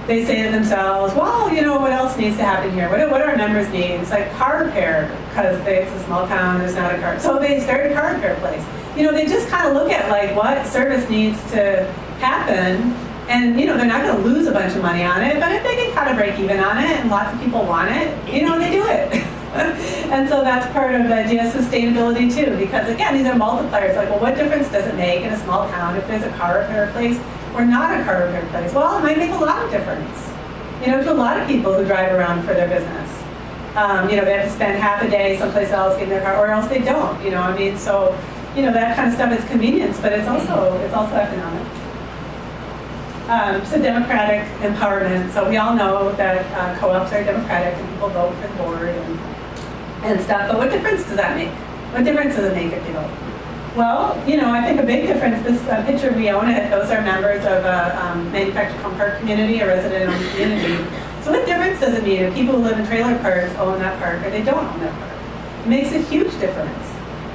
they say to themselves, well, what else needs to happen here? What do our members need? It's car repair, because it's a small town, there's not a car. So they started a car repair place. They just kind of look at what service needs to happen, and they're not going to lose a bunch of money on it, but if they can kind of break even on it, and lots of people want it, they do it. And so that's part of the idea of sustainability too, because again, these are multipliers. Like, well, what difference does it make in a small town if there's a car repair place or not a car repair place? Well, it might make a lot of difference, to a lot of people who drive around for their business. They have to spend half a day someplace else getting their car, or else they don't. So that kind of stuff is convenience, but it's also economic. So democratic empowerment. So we all know that co-ops are democratic and people vote for the board and stuff. But what difference does that make? What difference does it make if you vote? Well, I think a big difference. This picture, we own it. Those are members of a manufactured home park community, a resident-owned community. So what difference does it mean if people who live in trailer parks own that park or they don't own that park? It makes a huge difference.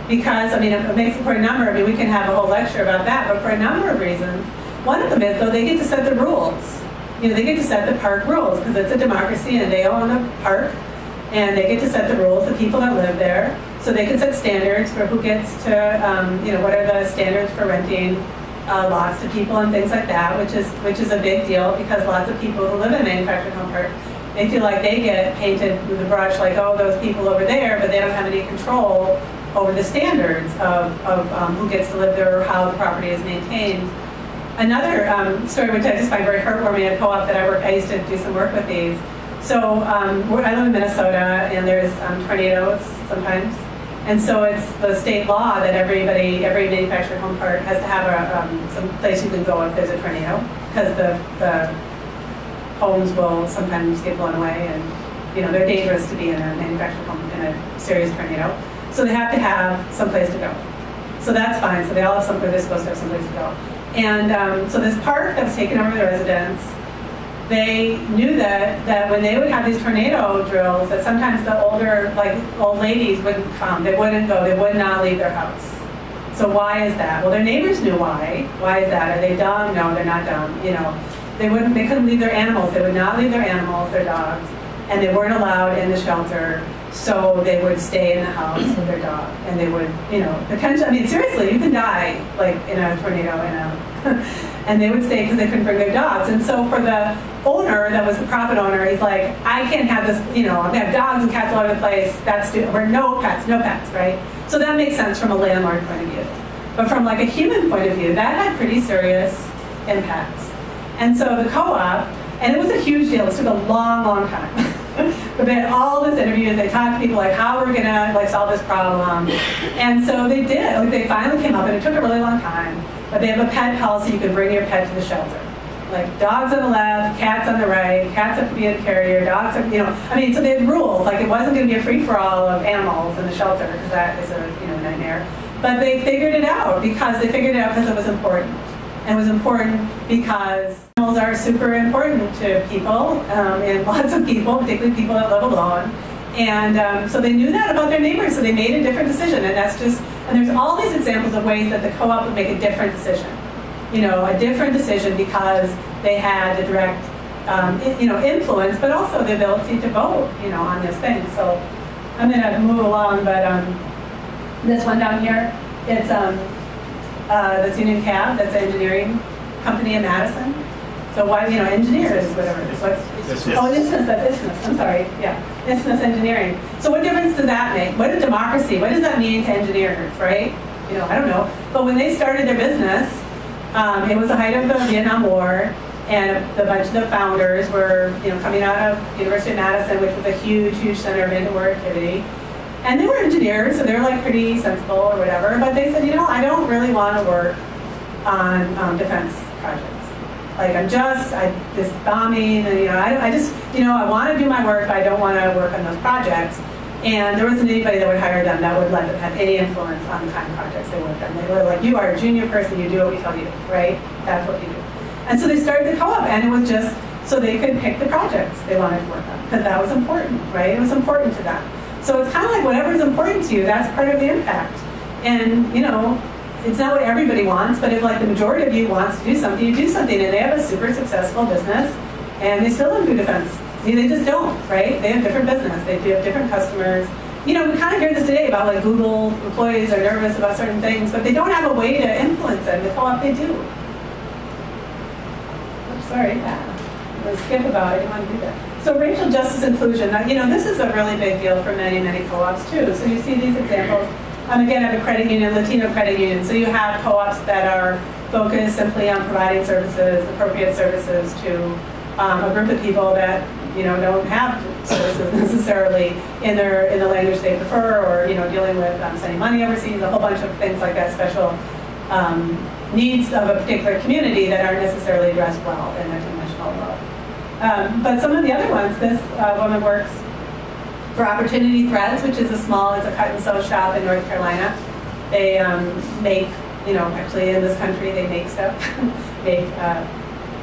Because, it makes it for a number, we can have a whole lecture about that, but for a number of reasons. One of them is, though, they get to set the rules. They get to set the park rules, because it's a democracy and they own a park, and they get to set the rules, the people that live there, so they can set standards for who gets to, what are the standards for renting lots to people and things like that, which is a big deal, because lots of people who live in a manufactured home park, they feel like they get painted with a brush, like, oh, those people over there, but they don't have any control over the standards of who gets to live there or how the property is maintained. Another story which I just find very heartwarming at a co-op that I used to do some work with these. So I live in Minnesota and there's tornadoes sometimes. And so it's the state law that every manufactured home park has to have some place you can go if there's a tornado, because the homes will sometimes get blown away and they're dangerous to be in a manufactured home in a serious tornado. So they have to have some place to go. So that's fine. So they all have somewhere they're supposed to have someplace to go. And so this park that was taken over the residents, they knew that when they would have these tornado drills, that sometimes the older, old ladies wouldn't come. They wouldn't go. They would not leave their house. So why is that? Well, their neighbors knew why. Why is that? Are they dumb? No, they're not dumb. They couldn't leave their animals. They would not leave their animals, their dogs, and they weren't allowed in the shelter. So they would stay in the house with their dog, and they would, potentially, seriously, you can die, in a tornado, and they would stay because they couldn't bring their dogs. And so for the owner, that was the profit owner, he's like, I can't have this, I'm gonna have dogs and cats all over the place, or no pets, right? So that makes sense from a landlord point of view. But from a human point of view, that had pretty serious impacts. And so the co-op, and it was a huge deal, it took a long, long time. But they had all this interviews, they talked to people how we're gonna solve this problem. And so they did, they finally came up, and it took a really long time. But they have a pet policy, you can bring your pet to the shelter. Dogs on the left, cats on the right, cats have to be in a carrier, dogs are, so they had rules, it wasn't gonna be a free-for-all of animals in the shelter, because that is a nightmare. But they figured it out because it was important. And it was important because animals are super important to people, and lots of people, particularly people that live alone. And so they knew that about their neighbors, so they made a different decision. And there's all these examples of ways that the co-op would make a different decision. A different decision because they had the direct, influence, but also the ability to vote, on this thing. So I'm going to move along, but this one down here, it's that's Union Cab, that's an engineering company in Madison. So why, engineers, whatever it is. Isthmus, that's Isthmus, I'm sorry, yeah. Isthmus Engineering. So what difference does that make? What is democracy? What does that mean to engineers, right? I don't know. But when they started their business, it was the height of the Vietnam War, and a bunch of the founders were, coming out of University of Madison, which was a huge, huge center of interwar activity. And they were engineers, so they were pretty sensible or whatever, but they said, I don't really want to work on defense projects. This bombing, and I want to do my work, but I don't want to work on those projects. And there wasn't anybody that would hire them that would let them have any influence on the kind of projects they worked on. They were like, you are a junior person, you do what we tell you, right? That's what you do. And so they started the co-op, and it was just so they could pick the projects they wanted to work on, because that was important, right? It was important to them. So it's kind of whatever is important to you, that's part of the impact. And, it's not what everybody wants, but if the majority of you wants to do something, you do something, and they have a super successful business, and they still don't do defense. They just don't, right? They have different business, they do have different customers. We kind of hear this today about Google employees are nervous about certain things, but they don't have a way to influence them. The co-op, they do. Oops, sorry. skip about. I didn't want to do that. So racial justice inclusion. Now, this is a really big deal for many, many co-ops too. So you see these examples. Again, I have a credit union, Latino credit union. So you have co-ops that are focused simply on providing services, appropriate services to a group of people that don't have services necessarily in the language they prefer, or dealing with sending money overseas, a whole bunch of things like that, special needs of a particular community that aren't necessarily addressed well in the conventional world. But some of the other ones, this woman works for Opportunity Threads, which is it's a cut and sew shop in North Carolina. They make, actually in this country they make stuff, make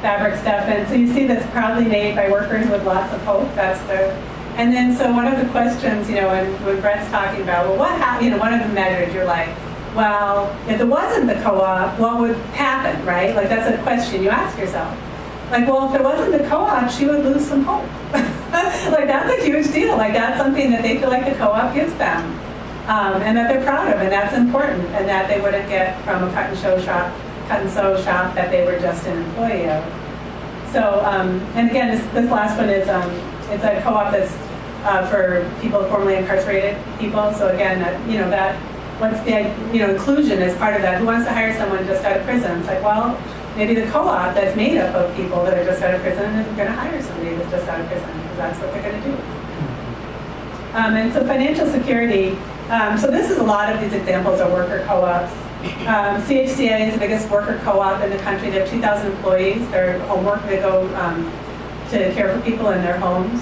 fabric stuff, and so you see that's proudly made by workers with lots of hope. And then so one of the questions, when Brett's talking about, well, what happened? One of the measures, you're like, well, if it wasn't the co-op, what would happen, right? Like that's a question you ask yourself. Like, well, if it wasn't the co-op, she would lose some hope. Like that's a huge deal. Like that's something that they feel like the co-op gives them, and that they're proud of, and that's important, and that they wouldn't get from a cut and sew shop that they were just an employee of. So, and again, this last one is it's a co-op that's for people formerly incarcerated people. So again, what's the inclusion is part of that. Who wants to hire someone just out of prison? It's like, well, maybe the co-op that's made up of people that are just out of prison isn't going to hire somebody that's just out of prison, because that's what they're going to do. And so financial security. So this is a lot of these examples are worker co-ops. CHCA is the biggest worker co-op in the country. They have 2,000 employees. They're homework. They go to care for people in their homes.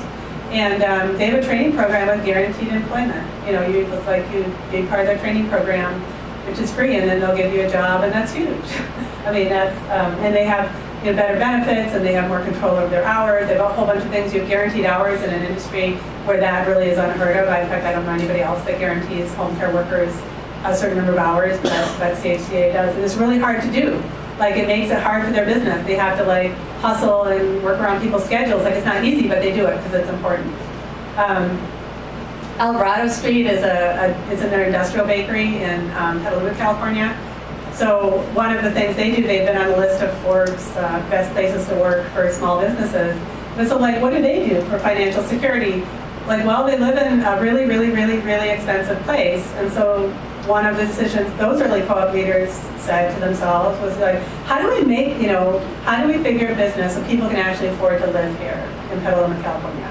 And they have a training program with guaranteed employment. You look like you be part of their training program, which is free, and then they'll give you a job, and that's huge. I mean, that's and they have better benefits, and they have more control over their hours. They have a whole bunch of things. You have guaranteed hours in an industry where that really is unheard of. In fact, I don't know anybody else that guarantees home care workers a certain number of hours, but CHCA does, and it's really hard to do. Like it makes it hard for their business. They have to like hustle and work around people's schedules. Like it's not easy, but they do it because it's important. Alvarado Street is an industrial bakery in Petaluma, California. So one of the things they do, they've been on the list of Forbes best places to work for small businesses. And so like, what do they do for financial security? Like, well, they live in a really, really, really, really expensive place, and so one of the decisions those early co-op leaders said to themselves was like, how do we figure a business so people can actually afford to live here in Petaluma, California?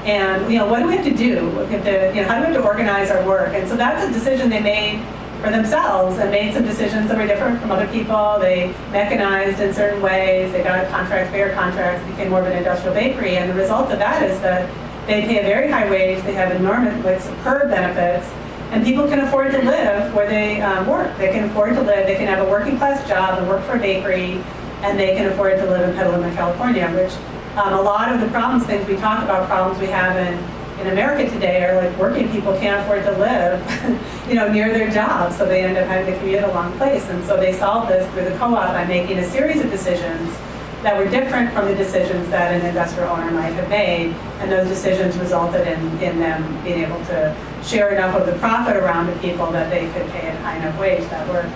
And, what do we have to do? How do we have to organize our work? And so that's a decision they made for themselves, and made some decisions that were different from other people. They mechanized in certain ways. They got bigger contracts, became more of an industrial bakery. And the result of that is that they pay a very high wage. They have enormous, superb benefits. And people can afford to live where they work. They can afford to live. They can have a working class job and work for a bakery, and they can afford to live in Petaluma, California, which a lot of the things we talk about, problems we have in America today are like working people can't afford to live, near their jobs, so they end up having to commute a long place. And so they solved this through the co-op by making a series of decisions that were different from the decisions that an industrial owner might have made, and those decisions resulted in them being able to share enough of the profit around to people that they could pay a high enough wage that worked.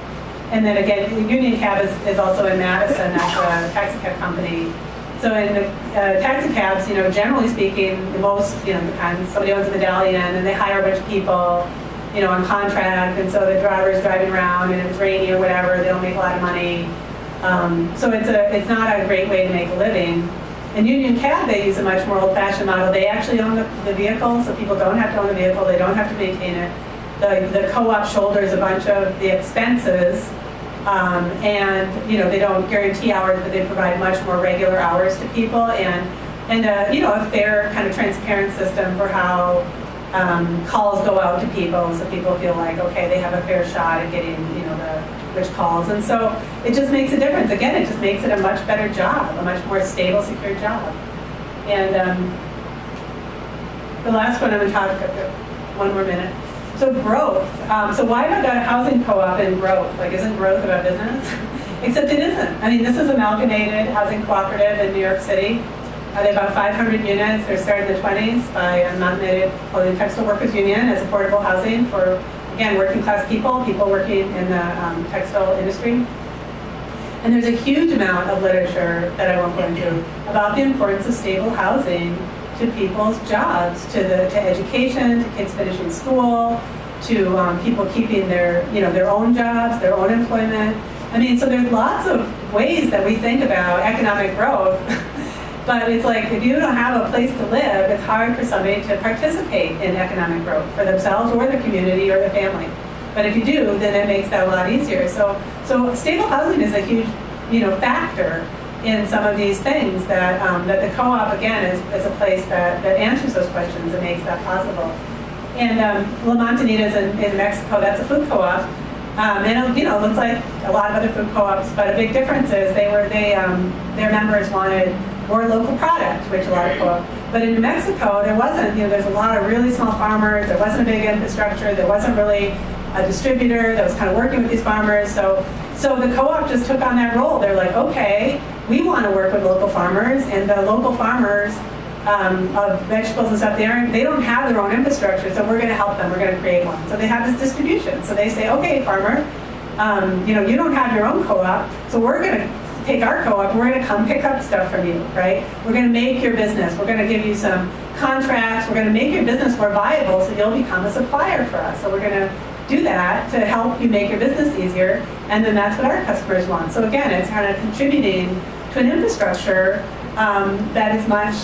And then again, Union Cab is also in Madison. That's a taxi cab company. So in the taxi cabs, generally speaking, most, depends. Somebody owns a medallion, and they hire a bunch of people, on contract, and so the driver's driving around, and if it's rainy or whatever, they don't make a lot of money. So it's not a great way to make a living. In Union Cab, they use a much more old-fashioned model. They actually own the vehicle, so people don't have to own the vehicle. They don't have to maintain it. The co-op shoulders a bunch of the expenses, and they don't guarantee hours, but they provide much more regular hours to people, and a fair kind of transparent system for how calls go out to people, so people feel like, okay, they have a fair shot at getting the rich calls. And so it just makes a difference. Again, it just makes it a much better job, a much more stable, secure job. And the last one I'm going to talk about, one more minute. So growth. So why have I got a housing co-op in growth? Like, isn't growth about business? Except it isn't. I mean, this is Amalgamated Housing Cooperative in New York City. They have about 500 units. They're started in the 20s by Amalgamated Clothing Textile Workers Union as affordable housing for, again, working class people working in the textile industry. And there's a huge amount of literature that I won't go into about the importance of stable housing to people's jobs, to education, to kids finishing school, to people keeping their own jobs, their own employment. I mean, so there's lots of ways that we think about economic growth, but it's like if you don't have a place to live, it's hard for somebody to participate in economic growth for themselves or their community or their family. But if you do, then it makes that a lot easier. So stable housing is a huge, factor in some of these things that the co-op, again, is a place that answers those questions and makes that possible. And La Montanita's in Mexico, that's a food co-op. And it looks like a lot of other food co-ops, but a big difference is their members wanted more local product, which a lot of co-ops. But in New Mexico, there wasn't, there's a lot of really small farmers, there wasn't a big infrastructure, there wasn't really a distributor that was kind of working with these farmers. So the co-op just took on that role. They're like, okay, we want to work with local farmers, and the local farmers of vegetables and stuff, they don't have their own infrastructure, so we're going to help them. We're going to create one. So they have this distribution. So they say, okay, farmer, you don't have your own co-op, so we're going to take our co-op and we're going to come pick up stuff from you, right? We're going to make your business. We're going to give you some contracts. We're going to make your business more viable so you'll become a supplier for us. So we're going to do that to help you make your business easier, and then that's what our customers want. So again, it's kind of contributing to an infrastructure that is much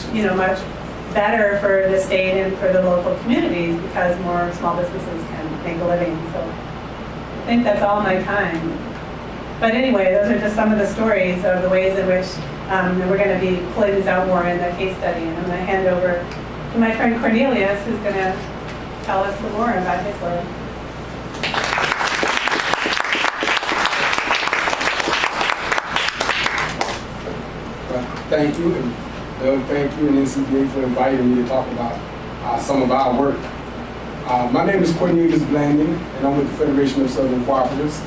better for the state and for the local communities because more small businesses can make a living. So I think that's all my time. But anyway, those are just some of the stories of the ways in which we're going to be pulling these out more in the case study. And I'm going to hand over to my friend Cornelius, who's going to tell us some more about his work. Thank you, and Doug, thank you, and NCBA for inviting me to talk about some of our work. My name is Cornelius Blanding, and I'm with the Federation of Southern Cooperatives.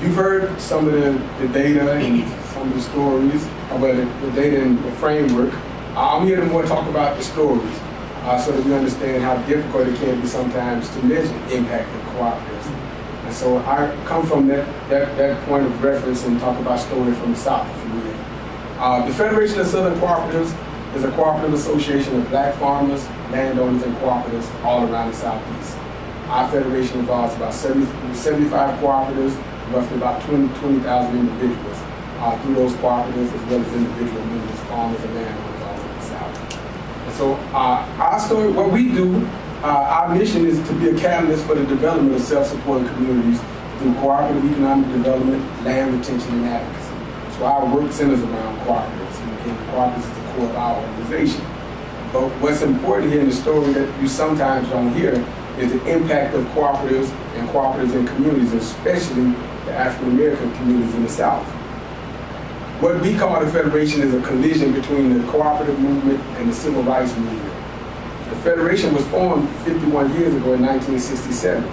You've heard some of the data and some of the stories, the data and the framework. I'm here to more talk about the stories so that we understand how difficult it can be sometimes to measure the impact of cooperatives. And so I come from that point of reference and talk about stories from the South, if you will. The Federation of Southern Cooperatives is a cooperative association of black farmers, landowners, and cooperatives all around the Southeast. Our federation involves about 75 cooperatives, roughly about 20,000 individuals through those cooperatives, as well as individual members, farmers, and landowners all over the South. And so our story, what we do, our mission is to be a catalyst for the development of self-supporting communities through cooperative economic development, land retention, and advocacy. So our work centers around cooperatives, and again, cooperatives is the core of our organization. But what's important here in the story that you sometimes don't hear is the impact of cooperatives and cooperatives in communities, especially the African American communities in the South. What we call the Federation is a collision between the cooperative movement and the civil rights movement. The Federation was formed 51 years ago in 1967,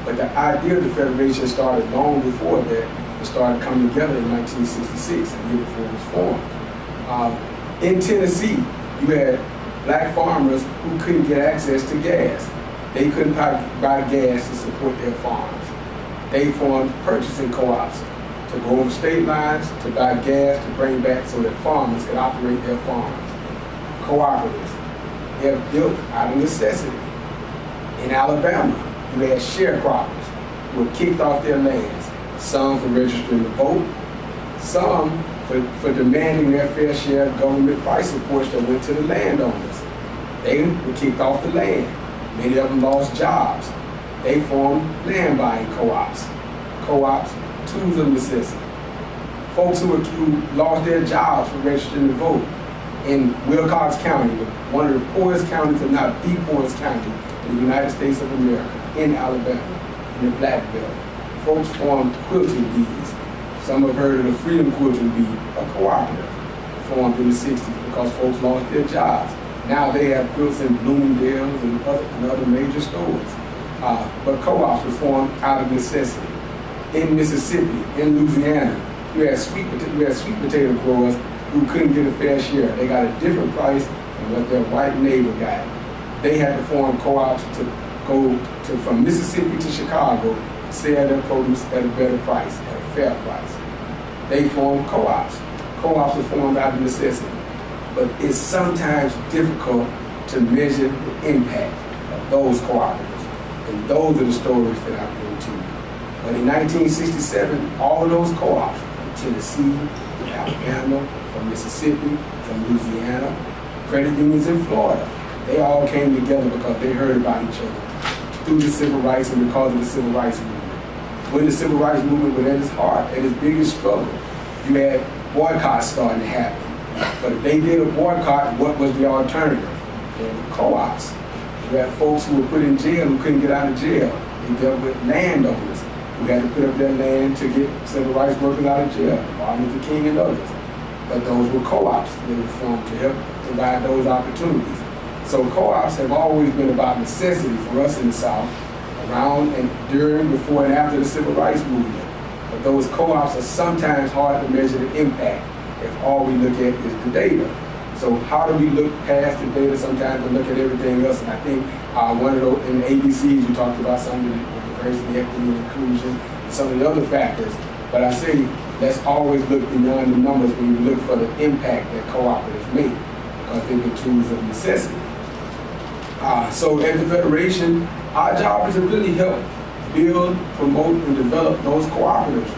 but the idea of the Federation started long before that. It started coming together in 1966, the year before it was formed. In Tennessee, you had black farmers who couldn't get access to gas. They couldn't buy gas to support their farms. They formed purchasing co-ops to go over state lines, to buy gas, to bring back so that farmers could operate their farms. Cooperatives, they're built out of necessity. In Alabama, you had sharecroppers who were kicked off their lands. Some for registering to vote, some for demanding their fair share of government price supports that went to the landowners. They were kicked off the land. Many of them lost jobs. They formed land buying co-ops. Co-ops, tools of necessity. Folks who lost their jobs for registering to vote. In Wilcox County, one of the poorest counties, if not the poorest county in the United States of America, in Alabama, in the Black Belt. Folks formed quilting bees. Some have heard of the Freedom Quilting Bee, a cooperative formed in the 60s because folks lost their jobs. Now they have quilts in Bloomingdale's and other major stores. But co-ops were formed out of necessity. In Mississippi, in Louisiana, you had sweet potato growers who couldn't get a fair share. They got a different price than what their white neighbor got. They had to form co-ops to go from Mississippi to Chicago, sell their produce at a better price, at a fair price. they form co-ops. Co-ops are formed out of necessity. But it's sometimes difficult to measure the impact of those cooperatives. And those are the stories that I bring to you. But in 1967, all of those co-ops from Tennessee, from Alabama, from Mississippi, from Louisiana, credit unions in Florida, they all came together because they heard about each other through the civil rights and because of the civil rights movement. When the civil rights movement was at its heart, at its biggest struggle, you had boycotts starting to happen. But if they did a boycott, what was the alternative? There were co-ops. You had folks who were put in jail who couldn't get out of jail. They dealt with landowners who had to put up their land to get civil rights workers out of jail, Martin Luther King and others. But those were co-ops. They were formed to help provide those opportunities. So co-ops have always been about necessity for us in the South, around and during, before, and after the civil rights movement. But those co-ops are sometimes hard to measure the impact if all we look at is the data. So how do we look past the data sometimes and look at everything else? And I think one of those, in the ABCs, you talked about some of the diversity, equity, and inclusion, and some of the other factors. But I say, let's always look beyond the numbers when we look for the impact that cooperatives make, because they've been tools of necessity. So at the Federation, our job is to really help build, promote, and develop those cooperatives.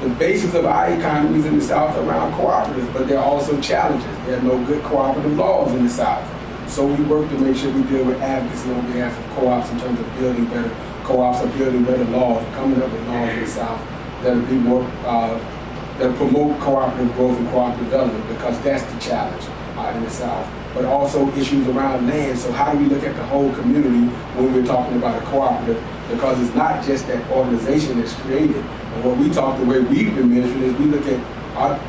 The basis of our economy is in the South around cooperatives, but there are also challenges. There are no good cooperative laws in the South. So we work to make sure we deal with advocacy on behalf of co-ops in terms of building better. Co-ops are building better laws, coming up with laws in the South that will be more, that promote cooperative growth and cooperative development, because that's the challenge in the South. But also issues around land. So how do we look at the whole community when we're talking about a cooperative? Because it's not just that organization that's created. And what we talk, the way we've been measuring is we look at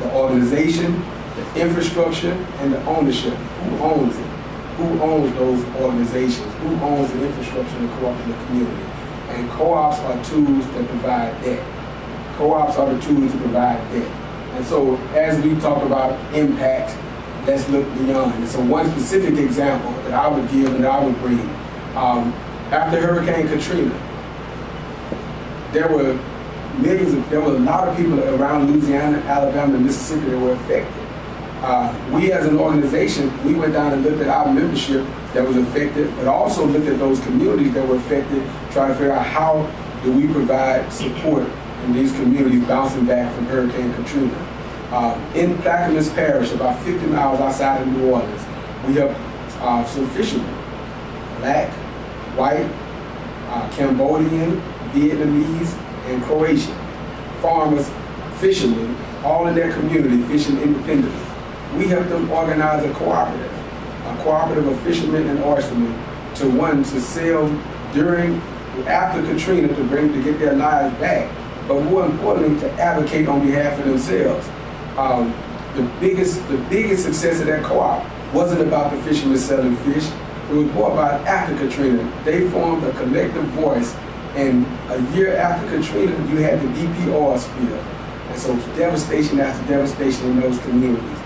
the organization, the infrastructure, and the ownership. Who owns it? Who owns those organizations? Who owns the infrastructure in the community? And co-ops are tools that provide that. Co-ops are the tools to provide that. And so as we talk about impact, let's look beyond. And so one specific example that I would give and that I would bring, after Hurricane Katrina, there were a lot of people around Louisiana, Alabama, and Mississippi that were affected. We as an organization, we went down and looked at our membership that was affected, but also looked at those communities that were affected, trying to figure out how do we provide support in these communities bouncing back from Hurricane Katrina. In Plaquemines Parish, about 50 miles outside of New Orleans, we have some fishermen, black, white, Cambodian, Vietnamese, and Croatian, farmers, fishermen, all in their community fishing independently. We helped them organize a cooperative of fishermen and oystermen to sail after Katrina to get their lives back, but more importantly, to advocate on behalf of themselves. The biggest success of that co-op wasn't about the fishermen selling fish. It was more about after Katrina. They formed a collective voice, and a year after Katrina, you had the BP oil spill. And so devastation after devastation in those communities.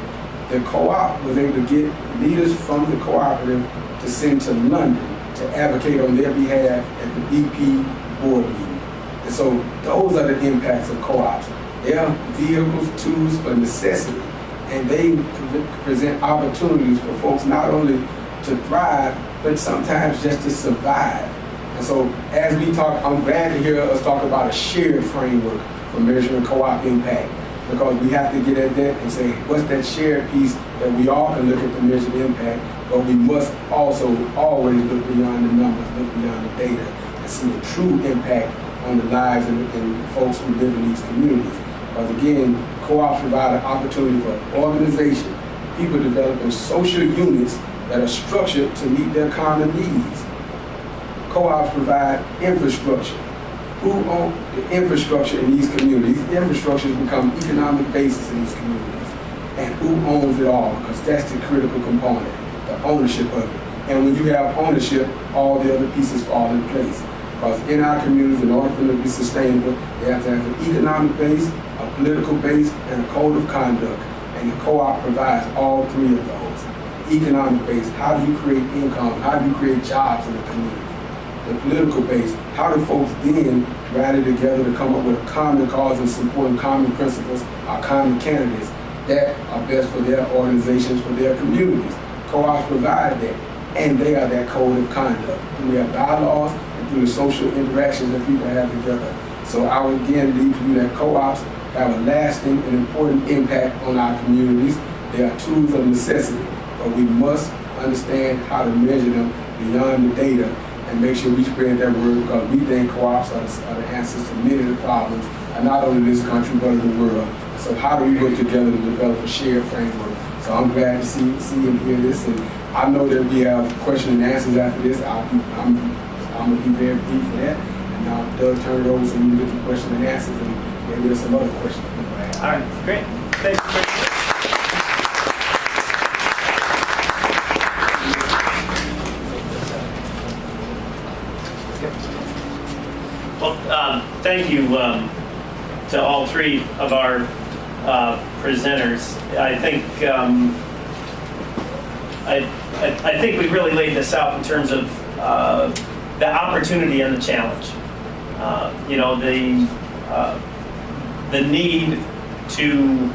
The co-op was able to get leaders from the cooperative to send to London to advocate on their behalf at the BP board meeting. And so those are the impacts of co-ops. They are vehicles, tools for necessity, and they present opportunities for folks not only to thrive, but sometimes just to survive. And so as we talk, I'm glad to hear us talk about a shared framework for measuring co-op impact, because we have to get at that and say, what's that shared piece that we all can look at to measure the impact, but we must also always look beyond the numbers, look beyond the data, and see the true impact on the lives and folks who live in these communities. Because again, co-ops provide an opportunity for organization, people developing social units that are structured to meet their common needs. Co-ops provide infrastructure. Who owns the infrastructure in these communities? The infrastructure has become economic basis in these communities. And who owns it all? Because that's the critical component, the ownership of it. And when you have ownership, all the other pieces fall in place. Because in our communities, in order for them to be sustainable, they have to have an economic base, a political base, and a code of conduct. And the co-op provides all three of those. The economic base, how do you create income? How do you create jobs in the community? the political base, how do folks then rally together to come up with a common cause and supporting common principles, or common candidates that are best for their organizations, for their communities. Co-ops provide that, and they are that code of conduct through their bylaws and through the social interactions that people have together. So I would again leave to you that co-ops have a lasting and important impact on our communities. They are tools of necessity, but we must understand how to measure them beyond the data and make sure we spread that word, because we think co-ops are the answers to many of the problems, and not only this country, but in the world. So how do we work together to develop a shared framework? So I'm glad to see and hear this, and I know that we have question and answers after this. I'm going to be very brief for that, and I'll turn it over so you can get the question and answers, and maybe there's some other questions. All right, great. Thanks. Well, thank you to all three of our presenters. I think I think we really laid this out in terms of the opportunity and the challenge. You know, the need to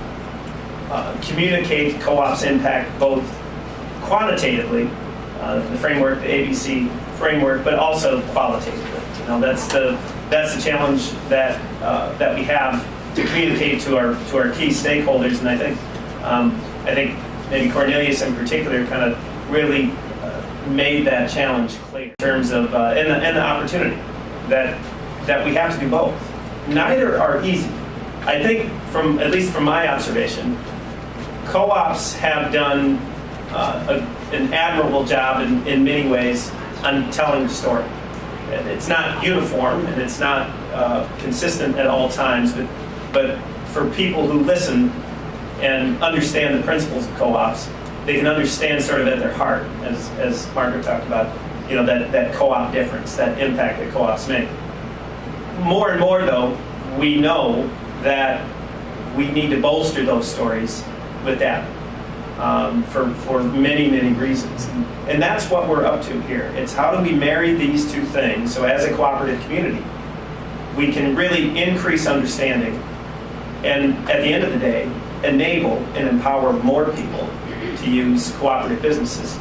communicate co-op's impact both quantitatively, the framework, the ABC framework, but also qualitatively. You know, that's the challenge that we have to communicate to our key stakeholders, and I think maybe Cornelius in particular kind of really made that challenge clear in terms of and the opportunity that we have to do both. Neither are easy. I think at least from my observation, co-ops have done an admirable job in many ways on telling the story. It's not uniform and it's not consistent at all times, but for people who listen and understand the principles of co-ops, they can understand sort of at their heart, as Margaret talked about, you know, that co-op difference, that impact that co-ops make. More and more, though, we know that we need to bolster those stories with data for many, many reasons. And that's what we're up to here. It's how do we marry these two things so as a cooperative community, we can really increase understanding and at the end of the day, enable and empower more people to use cooperative businesses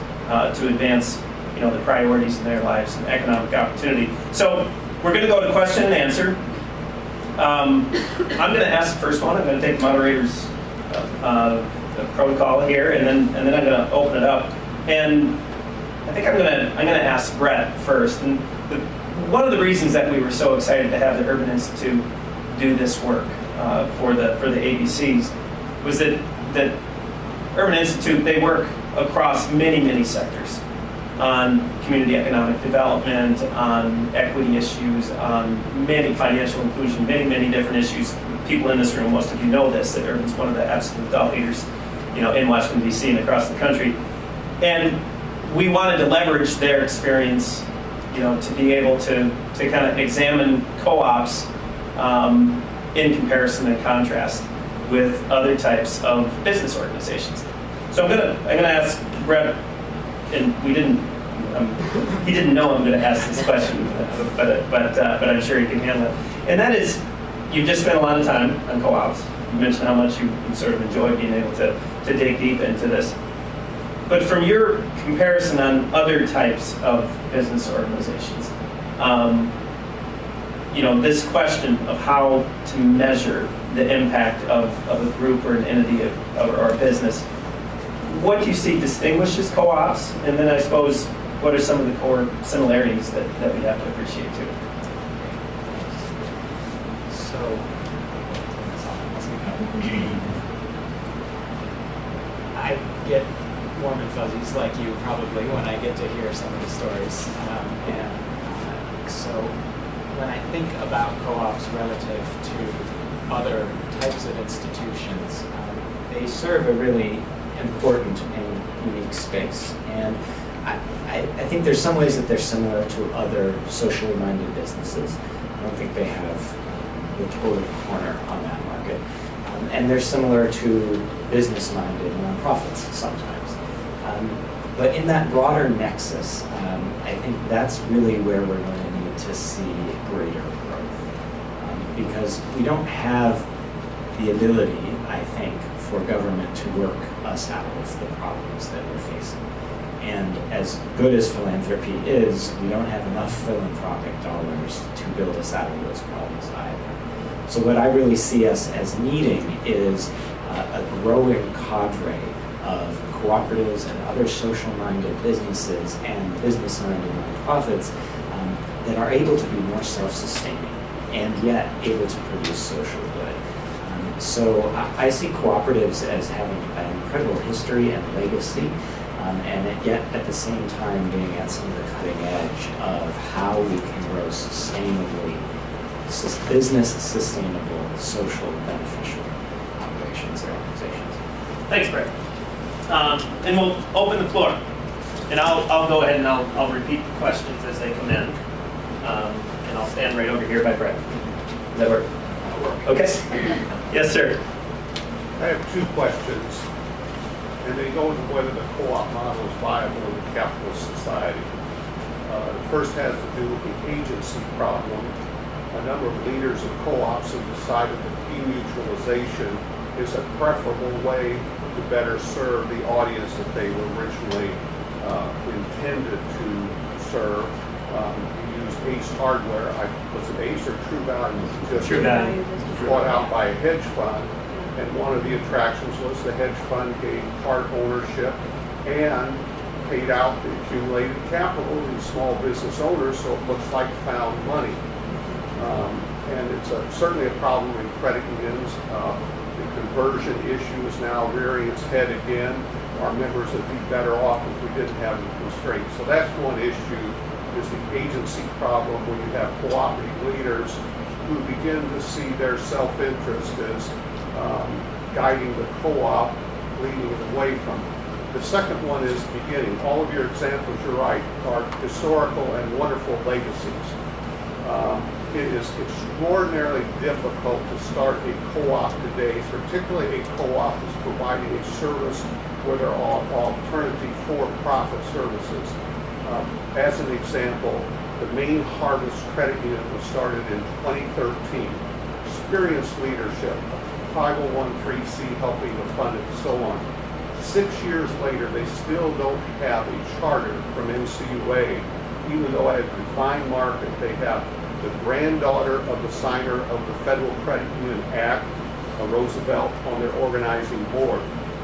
to advance, you know, the priorities in their lives and economic opportunity. So we're going to go to question and answer. I'm going to ask the first one. I'm going to take the moderator's the protocol here, and then I'm going to open it up. And I think I'm going to ask Brett first. And one of the reasons that we were so excited to have the Urban Institute do this work for the ABCs was that Urban Institute, they work across many sectors on community economic development, on equity issues, on many financial inclusion, many different issues. People in this room, most of you know this, that Urban's one of the absolute thought leaders, you know, in Washington, D.C. and across the country. And we wanted to leverage their experience, you know, to be able to kind of examine co-ops in comparison and contrast with other types of business organizations. So I'm gonna ask Brett, and he didn't know I'm going to ask this question, but I'm sure he can handle it. And that is, you've just spent a lot of time on co-ops. You mentioned how much you sort of enjoy being able to dig deep into this. But from your comparison on other types of business organizations, you know, this question of how to measure the impact of a group or an entity or a business, what do you see distinguishes co-ops? And then I suppose, what are some of the core similarities that we have to appreciate too? So, I get warm and fuzzies like you probably when I get to hear some of the stories. So when I think about co-ops relative to other types of institutions, they serve a really important and unique space. And I think there's some ways that they're similar to other socially minded businesses. I don't think they have the total corner on that market. And they're similar to business-minded nonprofits sometimes. But in that broader nexus, I think that's really where we're going to need to see greater growth. Because we don't have the ability, I think, for government to work us out of the problems that we're facing. And as good as philanthropy is, we don't have enough philanthropic dollars to build us out of those problems either. So what I really see us as needing is a growing cadre of cooperatives and other social-minded businesses and business-minded nonprofits that are able to be more self-sustaining and yet able to produce social good. So I see cooperatives as having an incredible history and legacy, and yet at the same time being at some of the cutting edge of how we can grow sustainably, business sustainable, social beneficial operations and organizations. Thanks, Brett. And we'll open the floor. And I'll go ahead and I'll repeat the questions as they come in. And I'll stand right over here by Brett. Does that work? That'll work. Okay. Yes, sir. I have two questions, and they go into whether the co-op model is viable in a capitalist society. The first has to do with the agency problem. A number of leaders of co-ops have decided that demutualization is a preferable way to better serve the audience that they were originally intended to serve. You use Ace hardware. Was it Ace or True Value? True Value. Bought out by a hedge fund, and one of the attractions was the hedge fund gave part ownership and paid out the accumulated capital in small business owners, so it looks like found money. And it's certainly a problem in credit unions. The conversion issue is now rearing its head again. Our members would be better off if we didn't have the constraints. So that's one issue, is the agency problem when you have cooperative leaders who begin to see their self-interest as guiding the co-op, leading it away from it. The second one is beginning. All of your examples, you're right, are historical and wonderful legacies. It is extraordinarily difficult to start a co-op today, particularly a co-op that's providing a service where there are alternative for-profit services. As an example, the Maine Harvest Credit Union was started in 2013. Experienced leadership, 501(c) helping to fund it, and so on. 6 years later, they still don't have a charter from NCBA, even though at a defined market they have the granddaughter of the signer of the Federal Credit Union Act, Roosevelt, on their organizing board.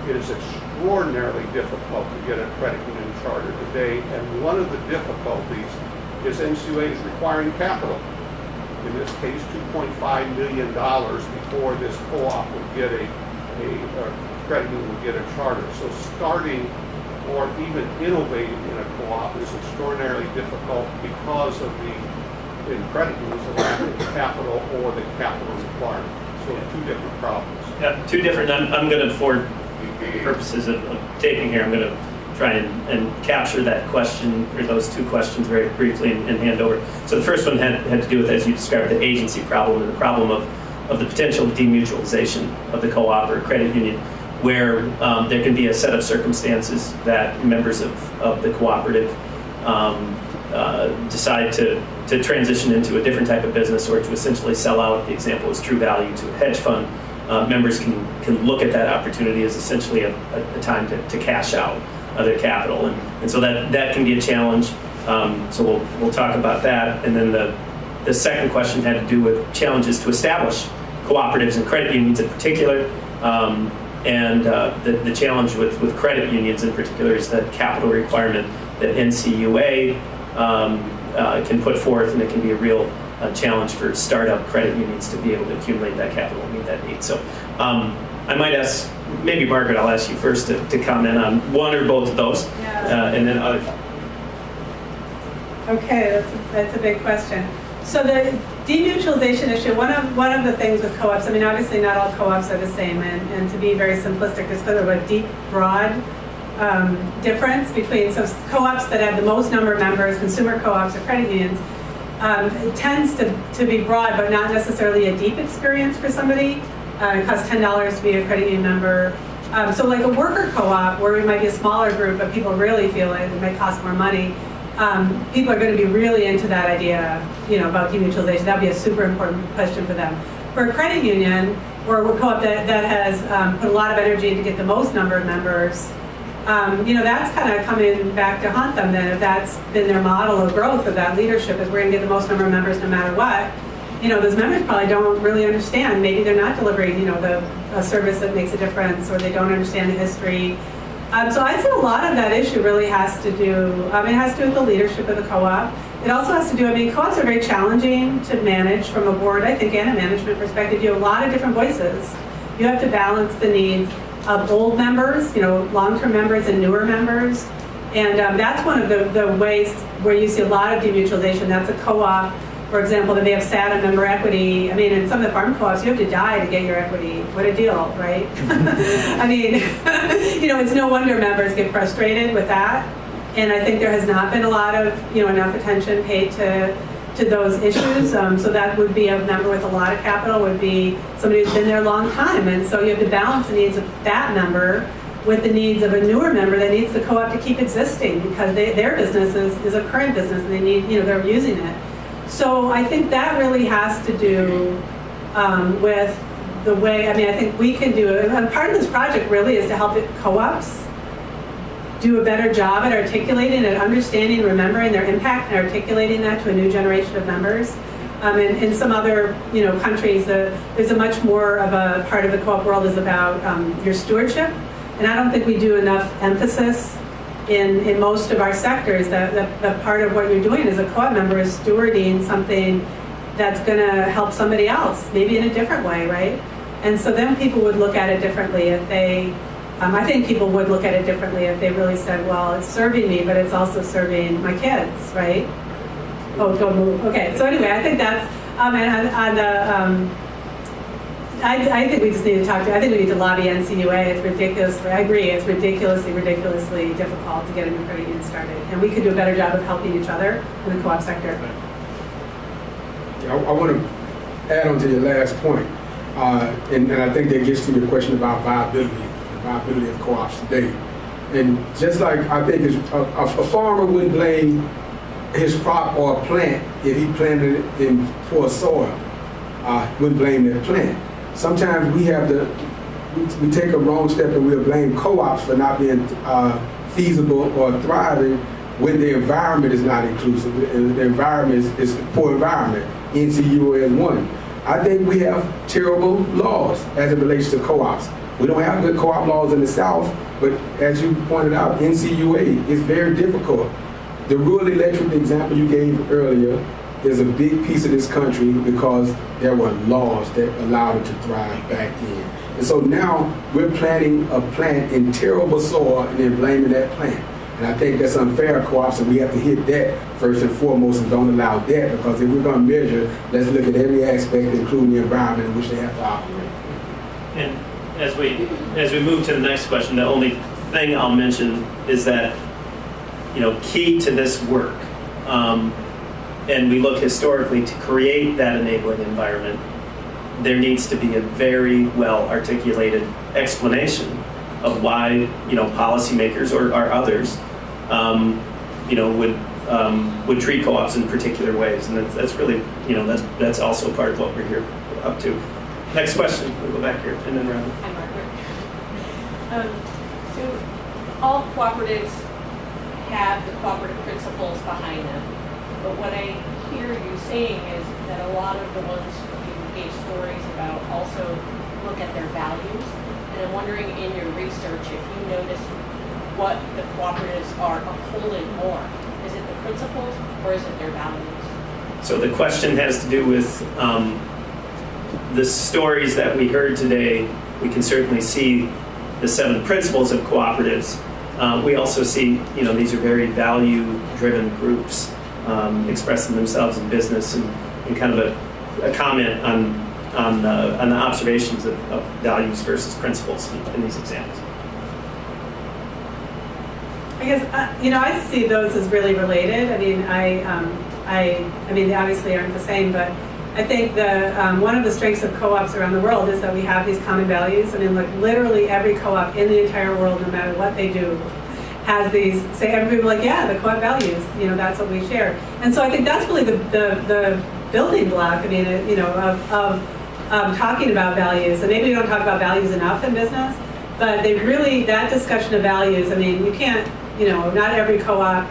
It is extraordinarily difficult to get a credit union charter today, and one of the difficulties is NCBA is requiring capital. In this case, $2.5 million before this co-op would get a credit union would get a charter. So starting or even innovating in a co-op is extraordinarily difficult because of in credit unions, the lack of capital or the capital requirement. So two different problems. Yeah, two different. I'm going to, for purposes of taping here, I'm going to try and capture that question, or those two questions very briefly and hand over. So the first one had to do with, as you described, the agency problem and the problem of the potential demutualization of the co-op or credit union, where there can be a set of circumstances that members of the cooperative decide to transition into a different type of business, or to essentially sell out. The example is True Value to a hedge fund. Members can look at that opportunity as essentially a time to cash out their capital, and so that can be a challenge. So we'll talk about that, and then the second question had to do with challenges to establish cooperatives and credit unions in particular, and the challenge with credit unions in particular is the capital requirement that NCUA can put forth, and it can be a real challenge for startup credit unions to be able to accumulate that capital and meet that need. So I might ask, maybe Margaret, I'll ask you first to comment on one or both of those, and then others. Okay, that's a big question. So the demutualization issue, one of the things with co-ops, I mean, obviously not all co-ops are the same, and to be very simplistic, there's sort of a deep, broad difference between co-ops that have the most number of members, consumer co-ops or credit unions. It tends to be broad, but not necessarily a deep experience for somebody. It costs $10 to be a credit union member, So like a worker co-op, where we might be a smaller group, but people really feel it might cost more money, people are going to be really into that idea, about demutualization. That would be a super important question for them. For a credit union or a co-op that has put a lot of energy to get the most number of members, that's kind of coming back to haunt them then, if that's been their model of growth, of that leadership, is we're going to get the most number of members no matter what. Those members probably don't really understand. Maybe they're not delivering, a service that makes a difference, or they don't understand the history. So I'd say a lot of that issue really has to do, it has to do with the leadership of the co-op. It also has to do, co-ops are very challenging to manage from a board, I think, and a management perspective. You have a lot of different voices. You have to balance the needs of old members, long-term members and newer members. And that's one of the ways where you see a lot of demutualization. That's a co-op, for example, that may have sat on member equity. In some of the farm co-ops, you have to die to get your equity. What a deal, right? It's no wonder members get frustrated with that. And I think there has not been a lot of, enough attention paid to those issues. So that would be a member with a lot of capital, would be somebody who's been there a long time. And so you have to balance the needs of that member with the needs of a newer member that needs the co-op to keep existing, because their business is a current business and they need, they're using it. So I think that really has to do with the way, I think we can do it. And part of this project really is to help co-ops do a better job at articulating and understanding, remembering their impact and articulating that to a new generation of members. In some other countries, there's a much more of a part of the co-op world is about your stewardship. And I don't think we do enough emphasis in most of our sectors that part of what you're doing as a co-op member is stewarding something that's going to help somebody else, maybe in a different way, right? And so then people would look at it differently if they, I think people would look at it differently if they really said, well, it's serving me, but it's also serving my kids, right? Oh, don't move. Okay, so anyway, I think that's, I think we just need to I think we need to lobby NCUA. It's ridiculously, I agree, it's ridiculously difficult to get a new credit union started. And we could do a better job of helping each other in the co-op sector. I want to add on to your last point. And I think that gets to your question about viability of co-ops today. And just like I think a farmer wouldn't blame his crop or plant if he planted it in poor soil, wouldn't blame that plant. Sometimes we we take a wrong step and we'll blame co-ops for not being feasible or thriving when the environment is not inclusive. The environment is a poor environment. NCUA is one. I think we have terrible laws as it relates to co-ops. We don't have good co-op laws in the South, but as you pointed out, NCUA is very difficult. The rural electric example you gave earlier is a big piece of this country because there were laws that allowed it to thrive back then. And so now we're planting a plant in terrible soil and then blaming that plant. And I think that's unfair, co-ops, and we have to hit that first and foremost and don't allow that, because if we're going to measure, let's look at every aspect, including the environment in which they have to operate. And as we move to the next question, the only thing I'll mention is that, key to this work, and we look historically to create that enabling environment, there needs to be a very well articulated explanation of why, policymakers or others, would treat co-ops in particular ways, and that's really, that's also part of what we're here up to. Next question. We'll go back here and then around. Hi, Margaret. So all cooperatives have the cooperative principles behind them, but what I hear you saying is that a lot of the ones you gave stories about also look at their values. And I'm wondering, in your research, if you notice what the cooperatives are upholding more. Is it the principles or is it their values? So the question has to do with the stories that we heard today. We can certainly see the 7 principles of cooperatives. We also see, these are very value-driven groups expressing themselves in business, and kind of a comment on the observations of values versus principles in these examples. I guess, I see those as really related. I mean, they obviously aren't the same, but I think one of the strengths of co-ops around the world is that we have these common values. I mean, look, literally every co-op in the entire world, no matter what they do, has these, say everybody like, yeah, the co-op values, that's what we share. And so I think that's really the building block, I mean, of talking about values. And maybe we don't talk about values enough in business, but that discussion of values, I mean, you can't, not every co-op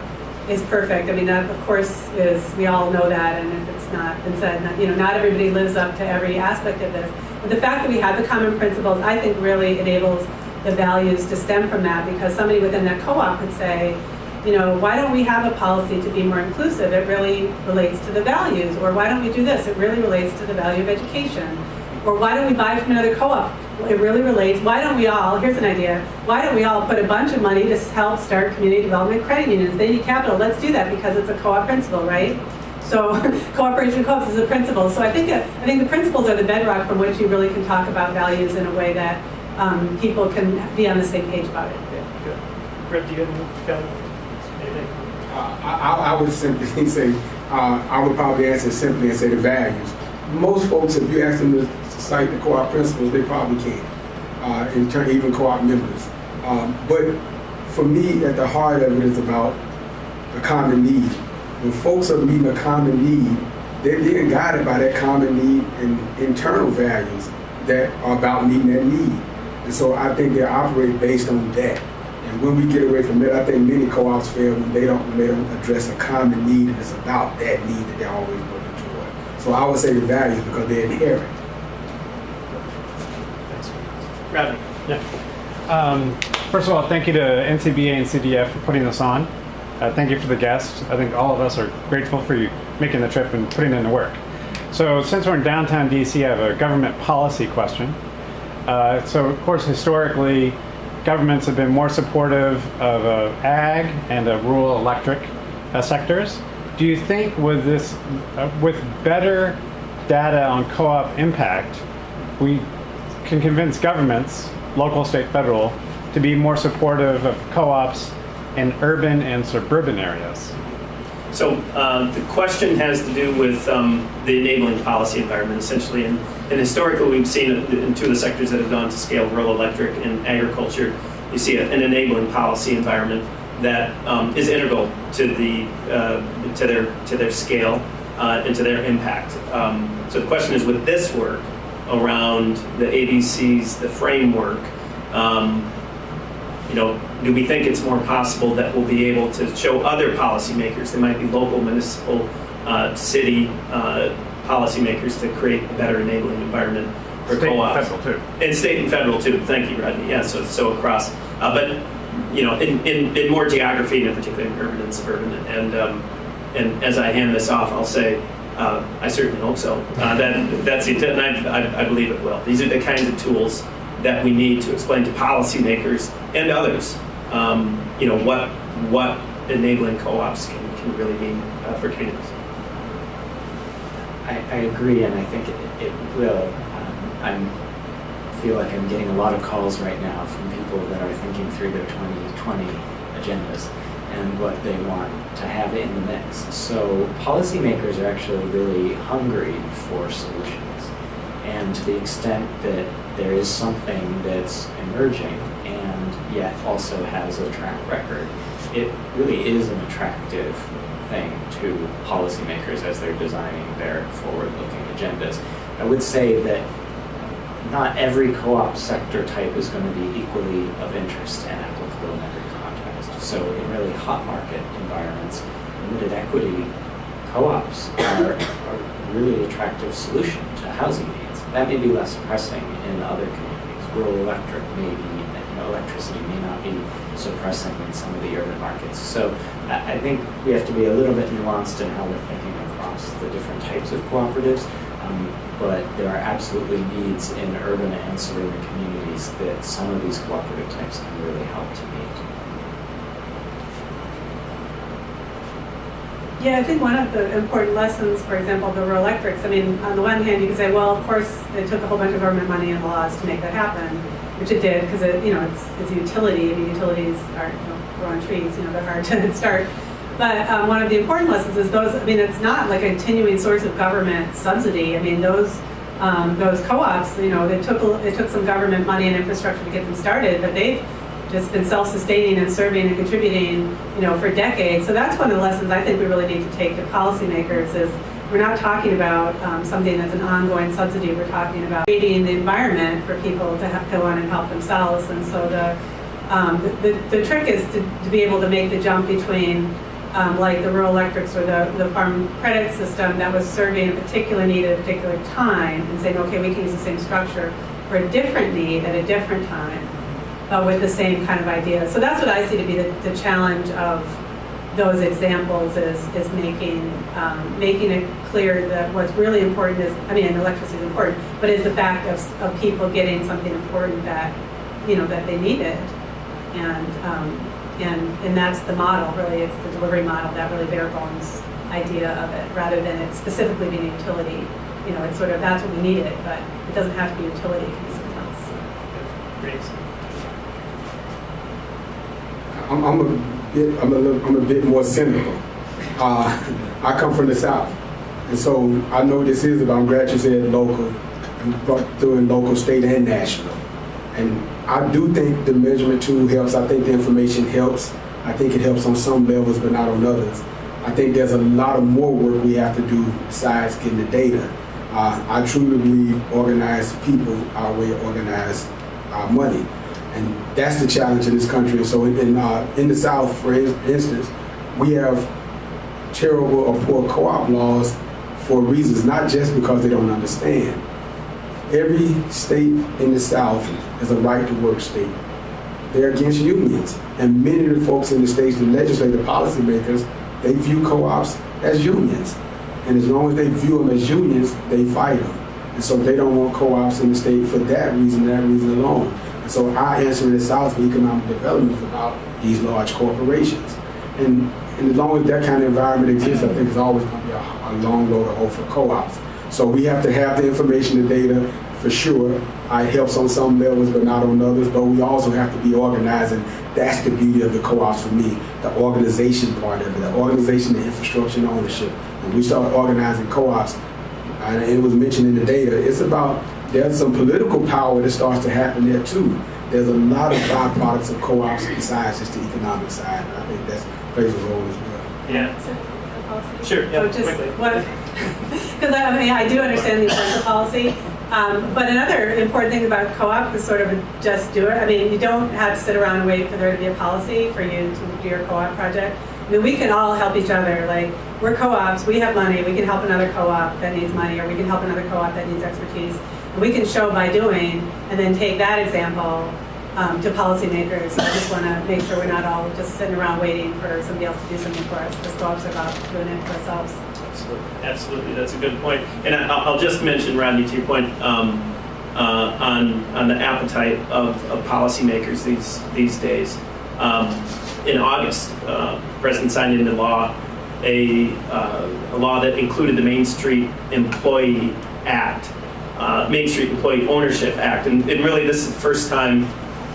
is perfect. I mean, that of course we all know that, and if it's not been said, not everybody lives up to every aspect of this. But the fact that we have the common principles, I think really enables the values to stem from that, because somebody within that co-op could say, why don't we have a policy to be more inclusive? It really relates to the values. Or why don't we do this? It really relates to the value of education. Or why don't we buy from another co-op? It really relates. Why don't we all, here's an idea, why don't we all put a bunch of money to help start community development credit unions? They need capital. Let's do that because it's a co-op principle, right? So cooperation co-ops is a principle. So I think the principles are the bedrock from which you really can talk about values in a way that people can be on the same page about it. Yeah, good. Brett, do you have anything? I would simply say, I would probably answer simply and say the values. Most folks, if you ask them to cite the co-op principles, they probably can't, in turn, even co-op members. But for me, at the heart of it is about a common need. When folks are meeting a common need, they're being guided by that common need and internal values that are about meeting that need. And so I think they operate based on that. And when we get away from that, I think many co-ops fail when they don't address a common need, and it's about that need that they're always working toward. So I would say the values because they're inherent. Thanks. Rodney. Yeah. First of all, thank you to NCBA and CDF for putting this on. Thank you for the guests. I think all of us are grateful for you making the trip and putting in the work. So since we're in downtown DC, I have a government policy question. So of course, historically, governments have been more supportive of ag and rural electric sectors. Do you think with this, with better data on co-op impact, we can convince governments, local, state, federal, to be more supportive of co-ops in urban and suburban areas? So the question has to do with the enabling policy environment, essentially. And historically, we've seen in two of the sectors that have gone to scale, rural electric and agriculture, you see an enabling policy environment that is integral to their scale and to their impact. So the question is, with this work around the ABCs, the framework, do we think it's more possible that we'll be able to show other policymakers, they might be local, municipal, city policymakers, to create a better enabling environment for co-ops? State and federal too. And state and federal too. Thank you, Rodney. Yeah, so across, but in more geography, and in particular in urban and suburban. And as I hand this off, I'll say, I certainly hope so. That's the intent, and I believe it will. These are the kinds of tools that we need to explain to policymakers and others, what enabling co-ops can really mean for communities. I agree, and I think it will. I feel like I'm getting a lot of calls right now from people that are thinking through their 2020 agendas and what they want to have in the mix. So policymakers are actually really hungry for solutions. And to the extent that there is something that's emerging and yet also has a track record, it really is an attractive thing to policymakers as they're designing their forward-looking agendas. I would say that not every co-op sector type is going to be equally of interest and applicable in every context. So in really hot market environments, limited equity co-ops are a really attractive solution to housing needs. That may be less pressing in other communities. Rural electric may be, electricity may not be so pressing in some of the urban markets. So I think we have to be a little bit nuanced in how we're thinking across the different types of cooperatives. But there are absolutely needs in urban and suburban communities that some of these cooperative types can really help to meet. Yeah, I think one of the important lessons, for example, the rural electrics, I mean, on the one hand, you can say, well, of course, it took a whole bunch of government money and laws to make that happen, which it did, because it's a utility. I mean, utilities aren't growing trees, they're hard to start. But one of the important lessons is those, I mean, it's not like a continuing source of government subsidy. I mean, those co-ops, you know, it took some government money and infrastructure to get them started, but they've just been self-sustaining and serving and contributing, you know, for decades. So that's one of the lessons I think we really need to take to policymakers is we're not talking about something that's an ongoing subsidy. We're talking about creating the environment for people to have to go on and help themselves. And so the trick is to be able to make the jump between like the rural electrics or the farm credit system that was serving a particular need at a particular time and saying, okay, we can use the same structure for a different need at a different time with the same kind of idea. So that's what I see to be the challenge of those examples is making it clear that what's really important is, I mean, electricity is important, but is the fact of people getting something important that, you know, that they needed. And that's the model, really. It's the delivery model, that really bare bones idea of it, rather than it specifically being a utility. You know, it's sort of, that's what we needed, but it doesn't have to be utility, it can be something else. Great. I'm a bit more cynical. I come from the South, and so I know this is about, I'm glad you said local, you brought through in local, state, and national. And I do think the measurement tool helps. I think the information helps. I think it helps on some levels, but not on others. I think there's a lot of more work we have to do besides getting the data. I truly believe organized people are a way to organize our money. And that's the challenge in this country. So in the South, for instance, we have terrible or poor co-op laws for reasons, not just because they don't understand. Every state in the South is a right-to-work state. They're against unions. And many of the folks in the states, the legislative policymakers, they view co-ops as unions. And as long as they view them as unions, they fight them. And so they don't want co-ops in the state for that reason alone. And so our answer in the South for economic development is about these large corporations. And as long as that kind of environment exists, I think it's always going to be a long road to hoe for co-ops. So we have to have the information, the data, for sure. It helps on some levels, but not on others. But we also have to be organized, and that's the beauty of the co-ops for me, the organization part of it, the organization, the infrastructure, and ownership. When we start organizing co-ops, and it was mentioned in the data, it's about, there's some political power that starts to happen there too. There's a lot of byproducts of co-ops besides just the economic side, and I think that plays a role as well. Yeah. Sure. Yeah. Quickly. Because I do understand the importance of policy, but another important thing about co-op is sort of just do it. I mean, you don't have to sit around and wait for there to be a policy for you to do your co-op project. I mean, we can all help each other. Like, we're co-ops, we have money, we can help another co-op that needs money, or we can help another co-op that needs expertise. And we can show by doing, and then take that example to policymakers. So I just want to make sure we're not all just sitting around waiting for somebody else to do something for us. Because co-ops are about doing it for ourselves. Absolutely, that's a good point. And I'll just mention, Rodney, to your point, on the appetite of policymakers these days. In August, the President signed into law a law that included the Main Street Employee Act, Main Street Employee Ownership Act, and really this is the first time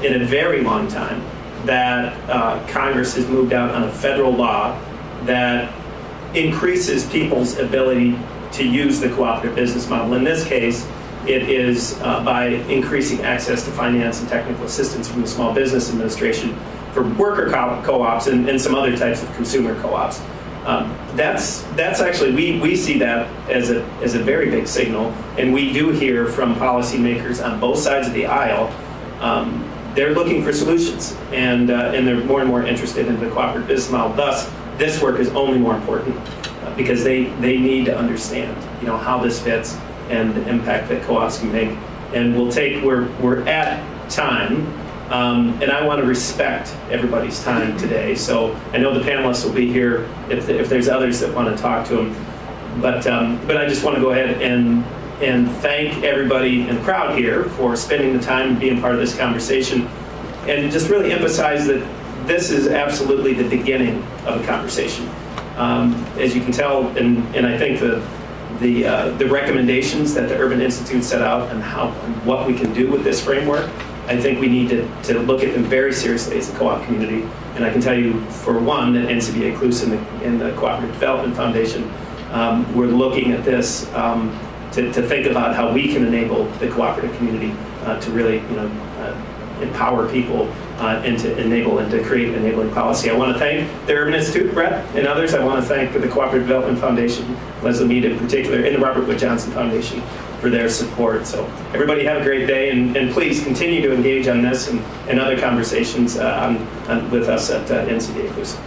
in a very long time that Congress has moved out on a federal law that increases people's ability to use the cooperative business model. In this case, it is by increasing access to finance and technical assistance from the Small Business Administration for worker co-ops and some other types of consumer co-ops. That's actually, we see that as a very big signal, and we do hear from policymakers on both sides of the aisle. They're looking for solutions, and they're more and more interested in the cooperative business model. Thus, this work is only more important because they need to understand, how this fits and the impact that co-ops can make. And we're at time, and I want to respect everybody's time today. So I know the panelists will be here if there's others that want to talk to them. But I just want to go ahead and thank everybody in the crowd here for spending the time and being part of this conversation, and just really emphasize that this is absolutely the beginning of a conversation. As you can tell, and I think the recommendations that the Urban Institute set out and what we can do with this framework I think we need to look at them very seriously as a co-op community. And I can tell you, for one, that NCBA, CLUSA, and the Cooperative Development Foundation, we're looking at this to think about how we can enable the cooperative community to really, empower people and to enable and to create enabling policy. I want to thank the Urban Institute, Brett, and others. I want to thank the Cooperative Development Foundation, Leslie Mead in particular, and the Robert Wood Johnson Foundation for their support. So everybody have a great day, and please continue to engage on this and other conversations with us at NCBA CLUSA.